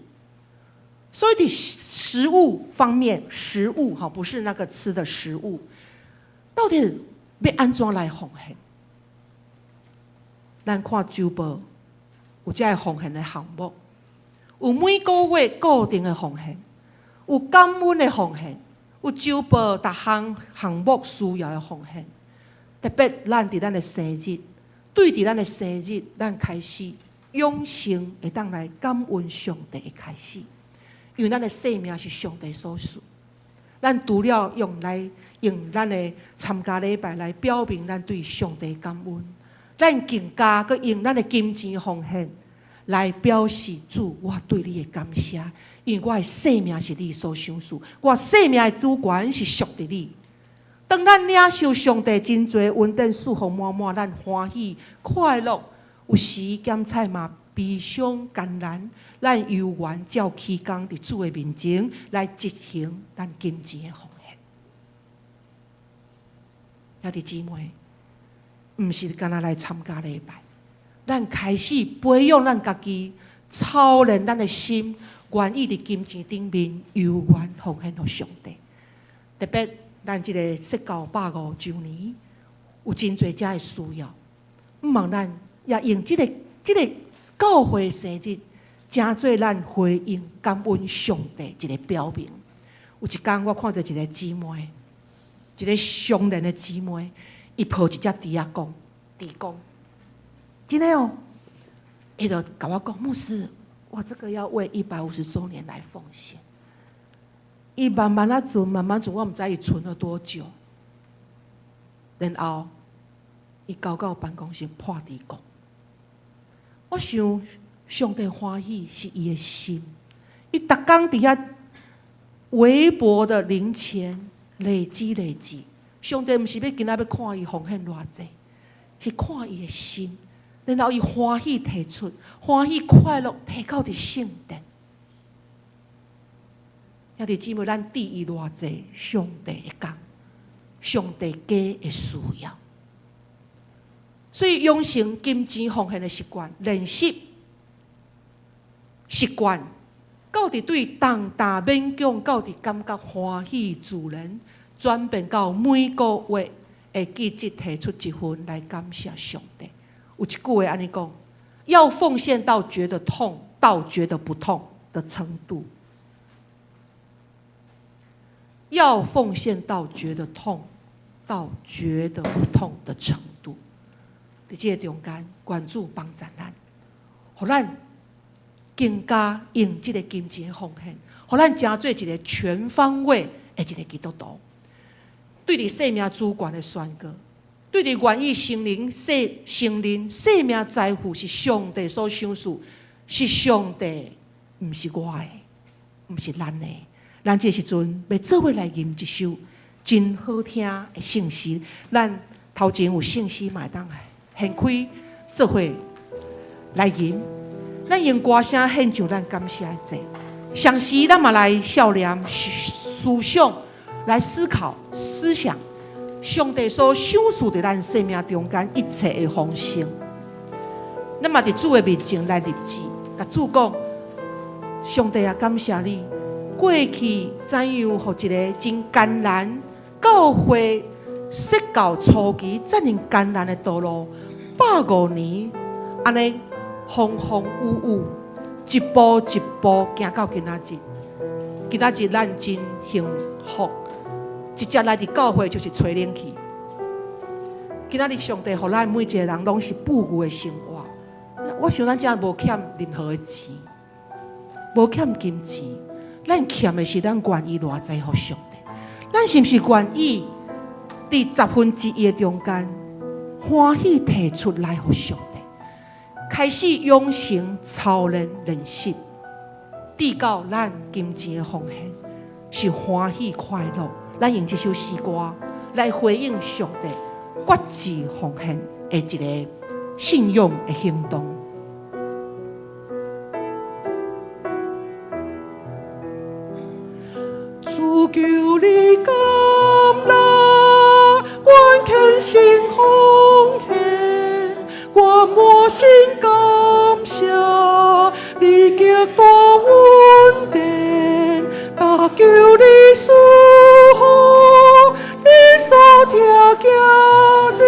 所以伫食物方面，食物不是那个吃的食物，到底要安怎来奉献？咱看周报有这个奉献的项目，有每个月固定的奉献，有感恩的奉献，有周报逐项项目需要的奉献。特别咱伫咱的生日，对伫咱的生日，咱开始养成会当来感恩上帝的开始，因为咱的生命是上帝所赐。咱除了用咱的参加礼拜来表明咱对上帝感恩。咱更加佮用咱的金钱奉献来表示主我对你的感谢，因为我的生命是你所赏赐，我生命的主权是属于你。当咱领受上帝真侪恩典赐福满满，咱欢喜快乐，有时检菜嘛悲伤艰难，咱犹原照起工伫主的面前来执行咱金钱的奉献。兄弟姊妹，毋是干那来参加礼拜，咱开始培养咱家己，操练咱的心，愿意伫金钱顶面犹原奉献给上帝。特别咱即个释教150周年，有真侪遮的需要，毋望咱也用即个教会生日，真做咱回应感恩上帝一个表明。有一天我看到一个姊妹，一个相恋的姊妹。伊抱一只猪仔讲，真的哦，伊就甲我讲，牧师，我这个要为150周年来奉献。伊慢慢存，我唔知伊存了多久。然后，伊交到办公室破猪讲，我想上帝欢喜是伊的心，伊逐工伫遐微薄的零钱累积。上帝毋是要今仔要看伊奉献偌济，是看伊的心，然后伊欢喜提出，欢喜快乐提到伫圣殿。兄弟姊妹，咱第一偌济上帝的工，上帝家的需要，所以养成金钱奉献的习惯、练习习惯，到底对重大勉强，到底感觉欢喜自然。转变到每个月会记得提出一份来感谢上帝。有一句话安尼讲：要奉献到觉得痛，到觉得不痛的程度。要奉献到觉得痛，到觉得不痛的程度。伫这个中间，关注帮助咱，互咱更加用这个金钱奉献，互咱成做一个全方位的一个基督徒。对伫生命主权的宣告，对伫愿意承认生命财富是上帝所赏赐，是上帝，毋是我的，毋是咱的。咱这时阵要做伙来吟一首真好听的圣诗，咱头前有圣诗嘛，当献开做伙来吟。咱用歌声献上咱感谢的祭，上时咱嘛来笑念思想。来思考、思想，上帝所赏赐在咱生命中间一切的丰盛。那么伫主的面前来立志，甲主讲：上帝啊，感谢你，过去怎样，予一个真艰难教会设教初期这样艰难的道路，150年安尼风风雨雨，一步一步行到今仔日。今仔日咱真幸福，直接来伫教会就是吹冷气。今仔日上帝予咱每一个人拢是富裕的生活。我想咱遮无欠任何的钱，无欠金钱，咱欠的是咱愿意偌济予上帝。咱是毋是愿意伫1/10的中间，欢喜提出来予上帝，开始养成操练练习，直到咱金钱的奉献是欢喜快乐。咱用这首诗歌来回应上帝决志奉献的一个信仰的行动。主求你甘拿，愿虔诚奉献，我满心感谢你极大恩典，但求你赐福，你所听行子，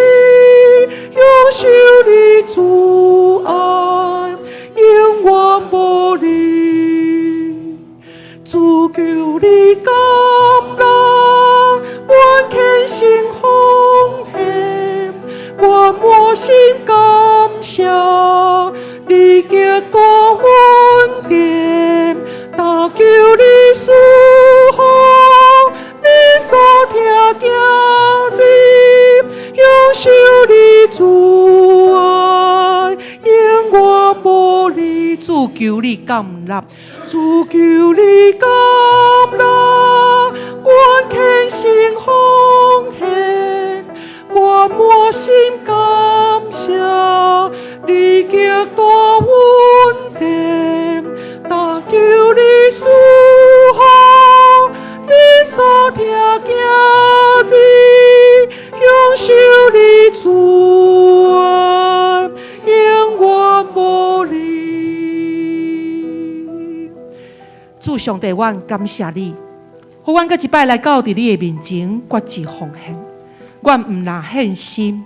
永受你主爱，永远无离。主求你甘拿，愿虔诚奉献，我满心感谢你极大恩典，但求你赐福，你所听行子，永受你主爱，永远无离。主求你甘纳，主求你甘纳，愿虔诚奉献，我满心感谢你极大恩典，但求你赐福，你所听行子，永受你主爱，永远无离。主上帝，阮感谢你，互阮搁一摆来到伫你的面前，决志奉献。阮毋若献心、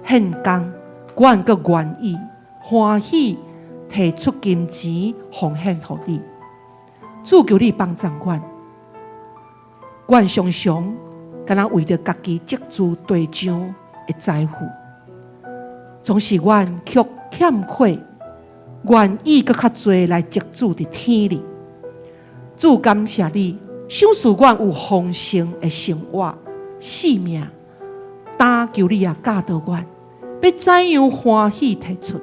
献工，阮搁愿意欢喜提出金钱奉献予你。主求你帮助阮，阮常常敢若为着家己积资地上的财富，总是阮却欠缺，愿意搁较侪来积资伫天里。主感谢你，赏赐阮有丰盛的生活、性命。但求你也教导阮，要怎样欢喜提出？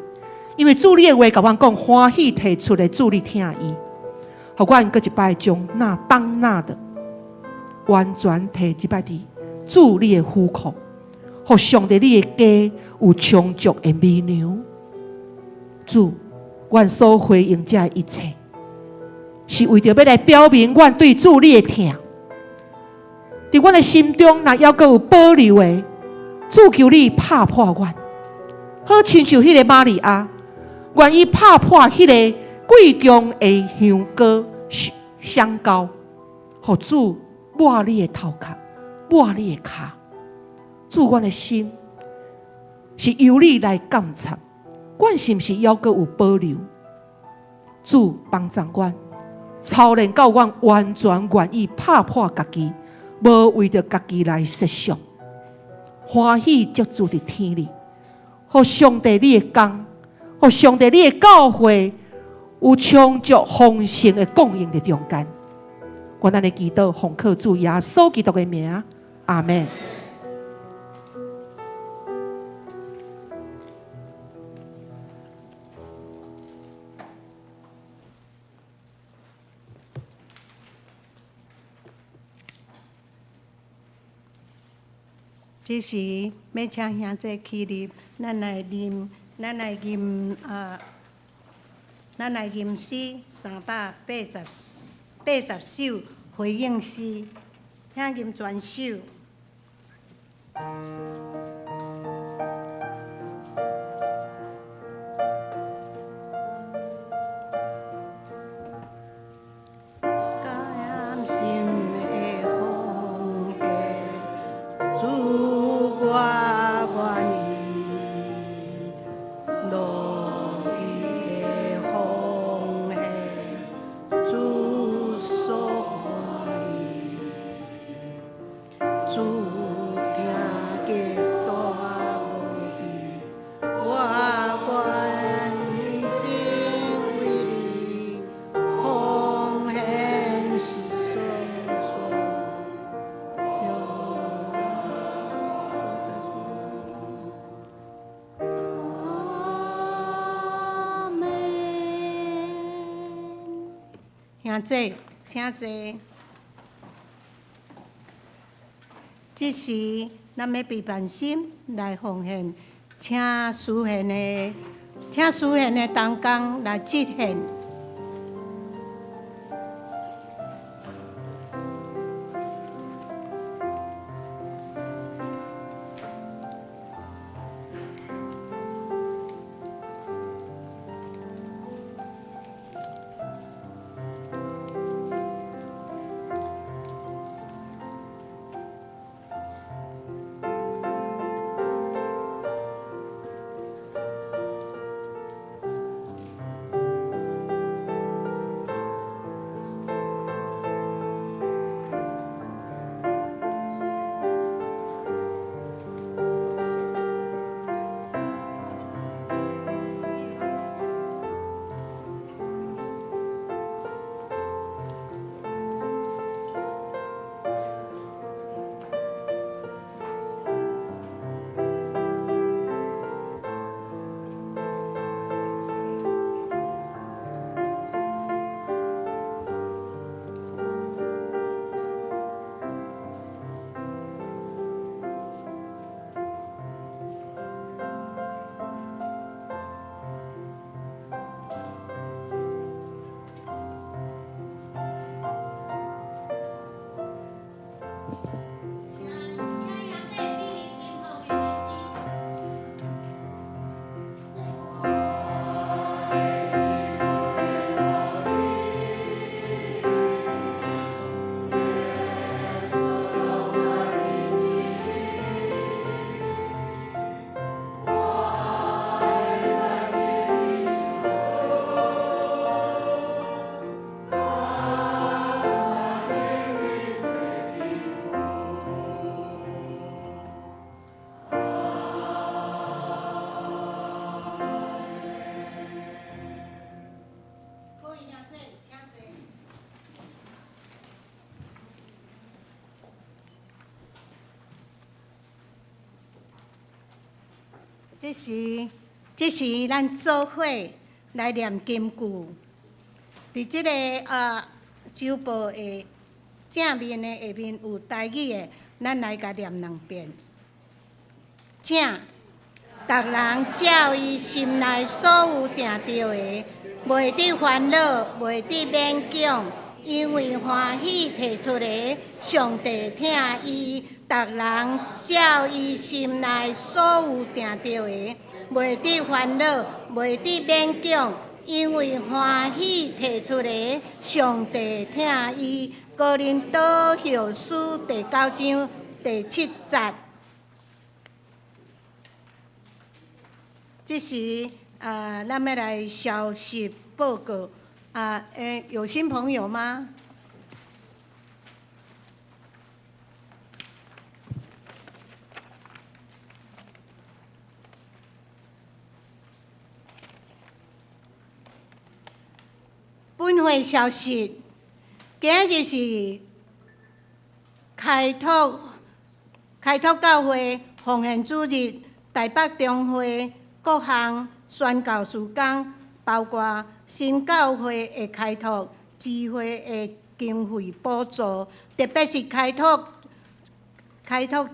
因为主你的话甲阮讲，欢喜提出的主你听伊，互阮搁一摆将那当那的完全提一摆伫主你的府库，互上帝你的家有充足的米粮。主，阮所回应这一切，是为着要来表明阮对主你的疼。伫阮的心中，若还阁有保留的，主求你拍破阮，好亲像迄个玛利亚，愿意拍破迄个贵重的香膏、香膏，互主抹你的头壳，抹你的骹。主，阮的心是由你来监察，阮是毋是还阁有保留？主帮助阮，操练到阮完全愿意拍破家己，无为着家己来设想，欢喜接住伫天里，互上帝你的工，互上帝你的教会有充足丰盛的供应伫中间。我咱的祈祷奉靠主耶稣基督的名，阿们。这时要请兄弟起立，咱来吟诗380首回应诗，请吟全首。兄姐，请坐。这时，咱要备办心来奉献，请书献的同工来致献。这时咱做伙来念金句。伫即个周报的正面的下面有台语的，咱来甲念2遍。请逐人照伊心内所有定着的，袂得烦恼，袂得勉强，因为欢喜提出的，上帝听伊。逐人照伊心内所有定着的，袂得烦恼，袂得勉强，因为欢喜提出的，上帝听伊。哥林多后书第9章第7节。这时咱要来消息报告。有新朋友吗？本会消息，今日是开拓教会奉献主日，台北中会各项宣教事工，包括新教会的开拓、聚会的经费补助，特别是开拓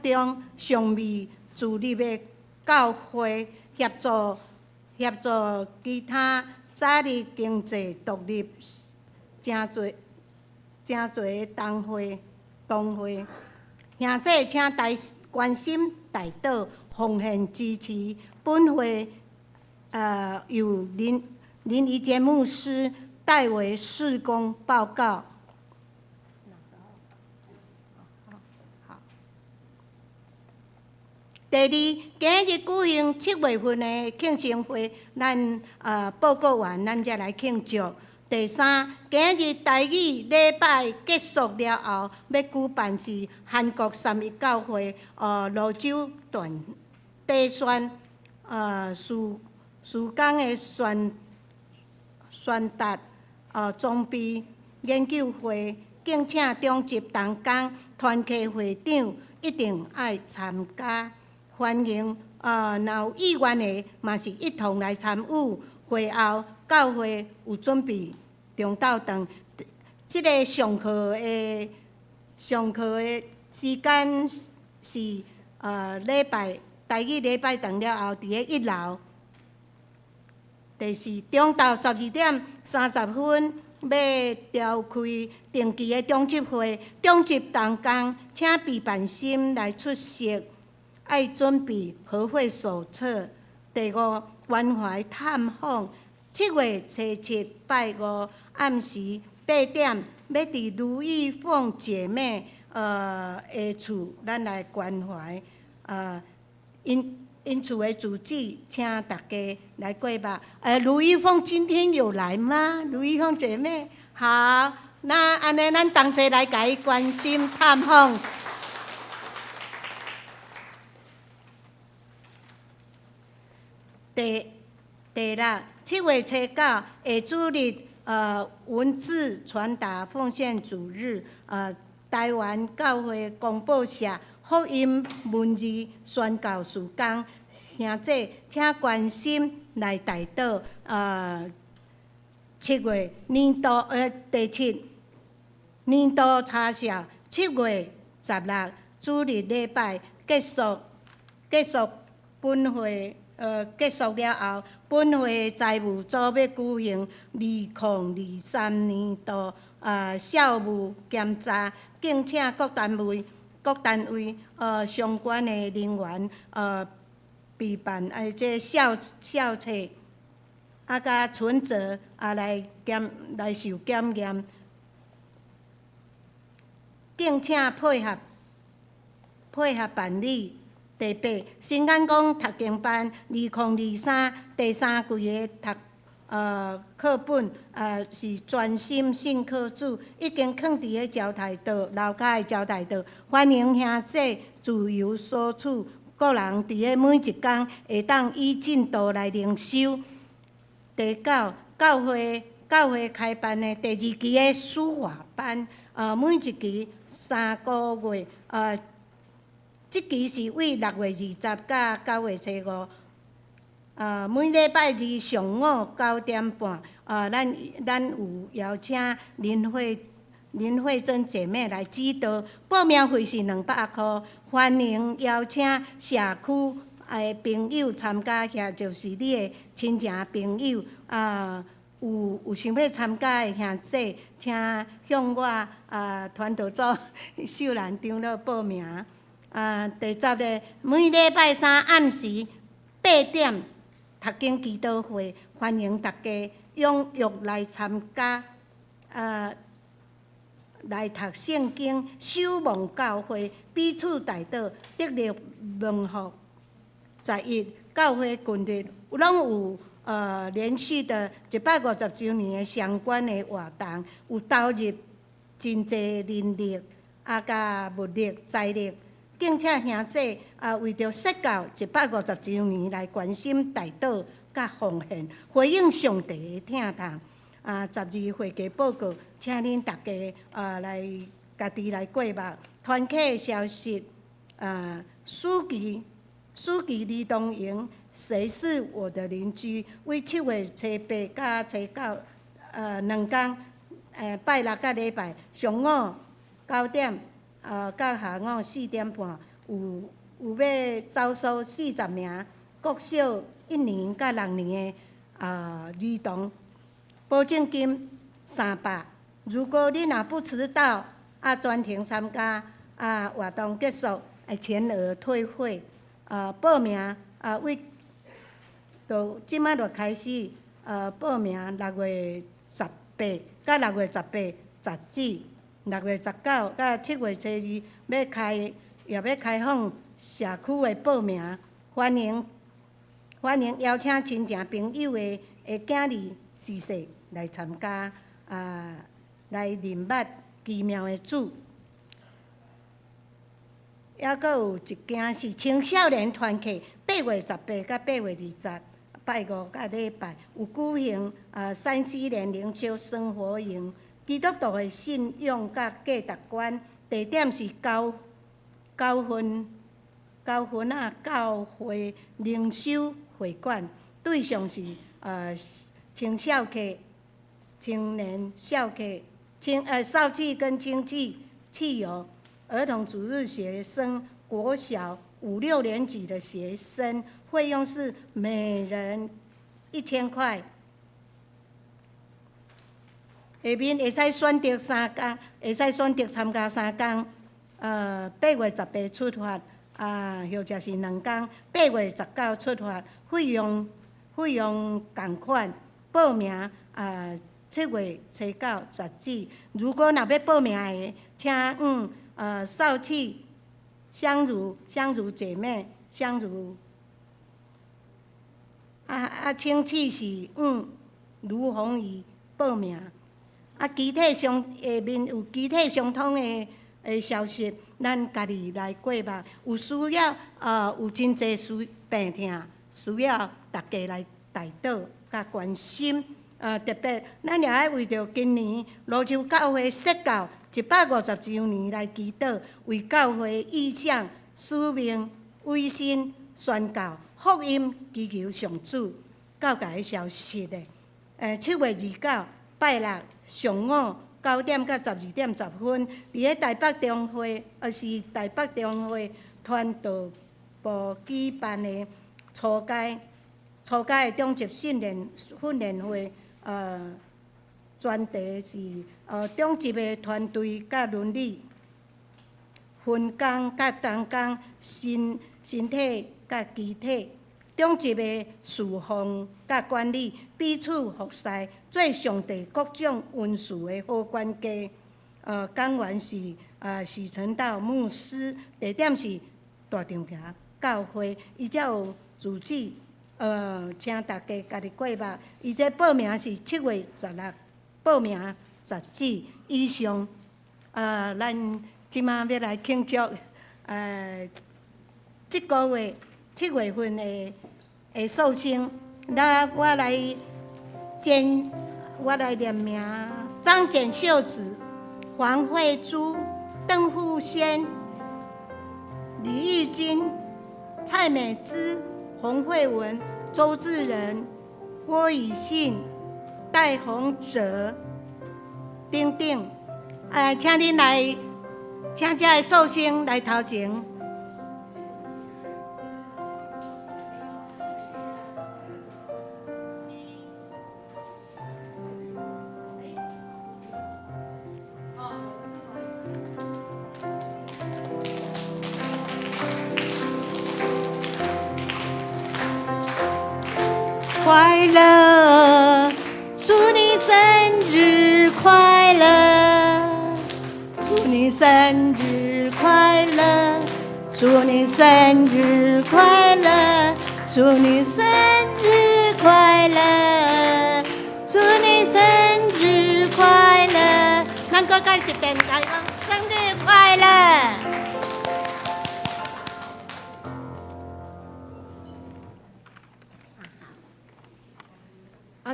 中尚未自立的教会，协助其他早日经济独立真侪同会，兄弟请关心大岛奉献支持。本会由林宜坚牧师代为事工报告。第二，今日举行7月份的庆生会，咱报告完，咱才来庆祝。第三，今日台语礼拜结束了后，要举办是韩国3一教会泸州段地宣事工的宣达装备研究会，敬请中级同工团契会长一定爱参加。欢迎若有意愿的，嘛是一同来参与。会后教会有准备中昼顿，即个上课的时间是台语礼拜堂了后，伫咧1楼。第四，中昼12:30要召开定期的中集会，中集同工请备办心来出席，爱准备和会手册。第5，关怀探访，7月初7拜5暗时8点，要伫卢玉凤姐妹的厝，咱来关怀因厝的主旨，请大家来过目。卢玉凤今天有来吗？卢玉凤姐妹，好，那安尼咱同齐来甲伊关心探访。第6，7月初9下主日，文字传达奉献主日，台湾教会公报社福音文字宣教事工，兄弟请关心来台岛。7月年度第7年度查校，7月16主日礼拜结束本会。结束了后，本会财务组要举行2023年度校务检查，敬请各单位相关的人员备办这校册甲存折来受检验，敬请配合办理。第8，新眼光读经班2023第3季的课本是专心信靠主，已经放伫个招待道楼骹的招待道，欢迎兄弟自由索取，个人伫个每一天会当依进度来灵修。第9，教会开办的第2期的书画班，每一期3个月，即期是为6月20到9月初5，每礼拜2上午9点半，咱有邀请林慧珍姐妹来指导，报名费是200块，欢迎邀请社区的朋友参加，遐就是你的亲情朋友，有想要参加的兄弟，请向我团导组秀兰长老报名。第10个，每礼拜3暗时8点读经祈祷会，欢迎大家踊跃来参加。来读圣经，守望教会，彼此代祷，得力蒙福。11，教会近日拢有连续的150周年的相关的活动，有投入真侪人力甲物力财力。敬请兄弟为着设教150周年来关心代祷甲奉献，回应上帝的听痛。12会期报告，请恁大家来家己来过目。团契的消息，暑期儿童营，谁是我的邻居？为7月初8甲初92天，拜6甲礼拜上午9点。到下午4点半，有要招收40名国小1年到6年的儿童，保证金300。如果你若不迟到，专程参加活动结束，全额退费。报名为即摆就开始报名，6月18到6月18截止。6月19到7月初2要开放社区的报名，欢迎邀请亲情朋友的囝儿逝世来参加，来认捌奇妙的主。还佫有一件是青少年团契，8月18到8月20，拜5甲礼拜有举行山西连灵修生活营。基督徒的信仰甲价值观，地点是高分教会灵修会馆，对象是青少客、青年少客、少气跟氢气汽油儿童主日学生国小5、6年级的学生，费用是每人1000块。下面会使选择3天，会使选择参加3天。8月18出发，或者是2天，8月19出发，费用同款。报名7月初9、10止。如果若要报名的，请少气、香如姐妹、香如氢气是卢红怡报名。具体下面有具体相通的消息，咱家己来过目。有需要有真侪病痛，需要大家来带导甲关心。特别，咱也爱为着今年罗州教会设教150周年来祈祷，为教会意向、使命、委身、宣告福音，祈求上主教界的消息的。7月29拜六上午9点到12点10分，伫个台北中会，是台北中会传道部举办的初阶的中级训练会。专题是中级的团队甲伦理、分工甲同工、身体甲机体，中级的事奉甲管理，彼此服侍，做上帝各种恩赐的好管家。讲员是许承道牧师，地点是大长坪教会，伊才有主旨。请大家家己过目。伊这报名是7月16，报名10止以上。咱即马要来庆祝即个月7月份的寿星。那我来念名：张简秀子、黄慧珠、邓富仙、李玉君、蔡美芝、洪慧文、周志仁、郭以信、戴宏哲等等。请恁来，请这个寿星来头前。快乐，祝你生日快乐，祝你生日快乐，祝你生日快乐，祝你生日快乐，祝你生日快乐。咱搁讲一遍，大家生日快乐。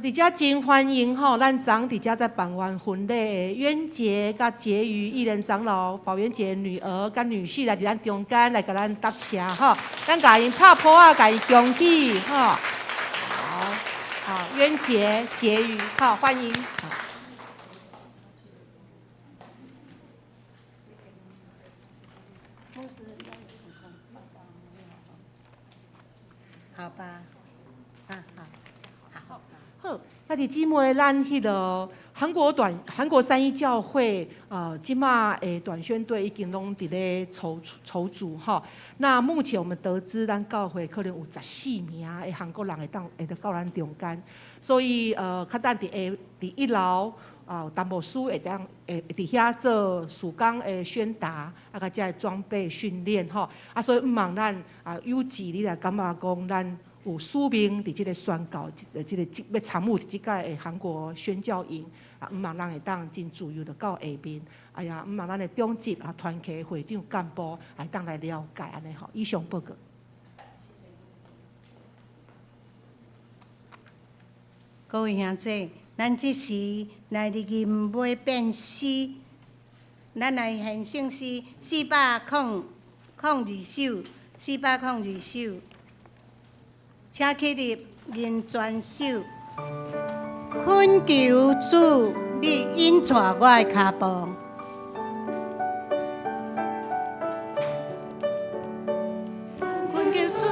伫遮真欢迎吼，咱昨伫遮在办完婚礼的渊杰甲婕妤艺人长老宝元杰女儿甲女婿来伫咱中间来甲咱答谢吼，咱甲因拍鼓啊，甲因恭喜吼。好，渊杰、婕妤，好欢迎。好吧，好，那伫姊妹，咱迄个韩国三一教会，即马诶短宣队已经拢伫咧筹组吼。那目前我们得知，咱教会可能有14名诶韩国人会到咱中间，所以较等伫1楼有淡薄师会当伫遐做曙光诶宣达，甲遮诶装备训练吼。所以毋茫咱有志你来感觉讲咱。有使命伫即个宣告，即个要参与即届的韩国宣教营，毋茫人会当真自由的到下面，哎呀，毋茫咱的中级团契会长干部会当来了解安尼吼。以上报告。各位兄弟，咱即时来入吟尾变诗，咱来献圣诗402首，402首。请起立，吟全首。恳求主，你引引带我的脚步。恳求主，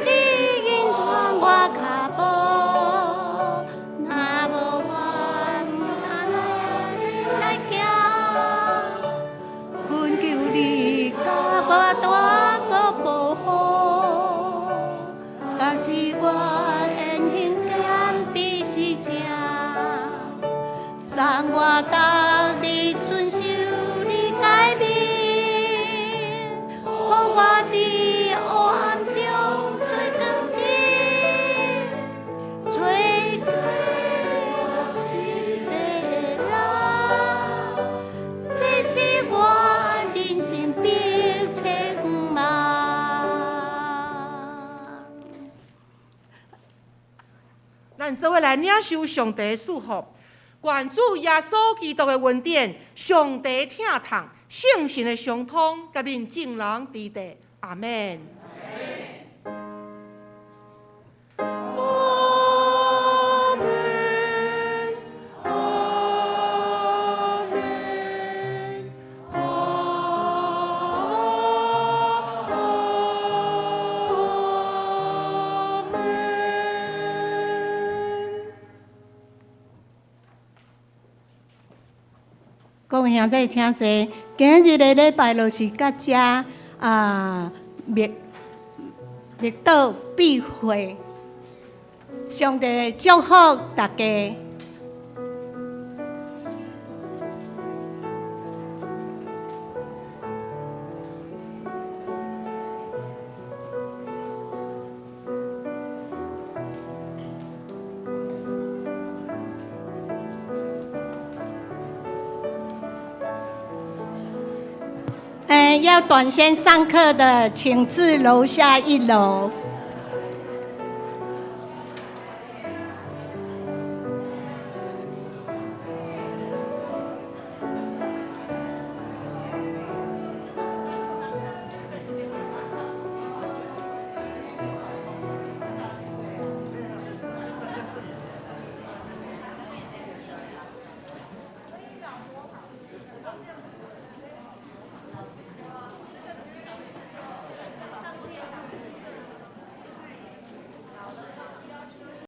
你引带我脚步，若无我毋知来行。恳求你甲我带个保护，假使我言行坚必是正，让我当你遵守你诫命，互我伫黑暗中做光明，做一个人，这是我人生必称望。咱做伙来领受上帝的祝福，愿主耶稣基督的恩典、上帝疼痛、圣神的相通，甲恁众人伫地。阿门。各位兄弟请坐，今日的礼拜就是到这密道闭会，上帝祝福大家。要短线上课的，请至楼下1楼。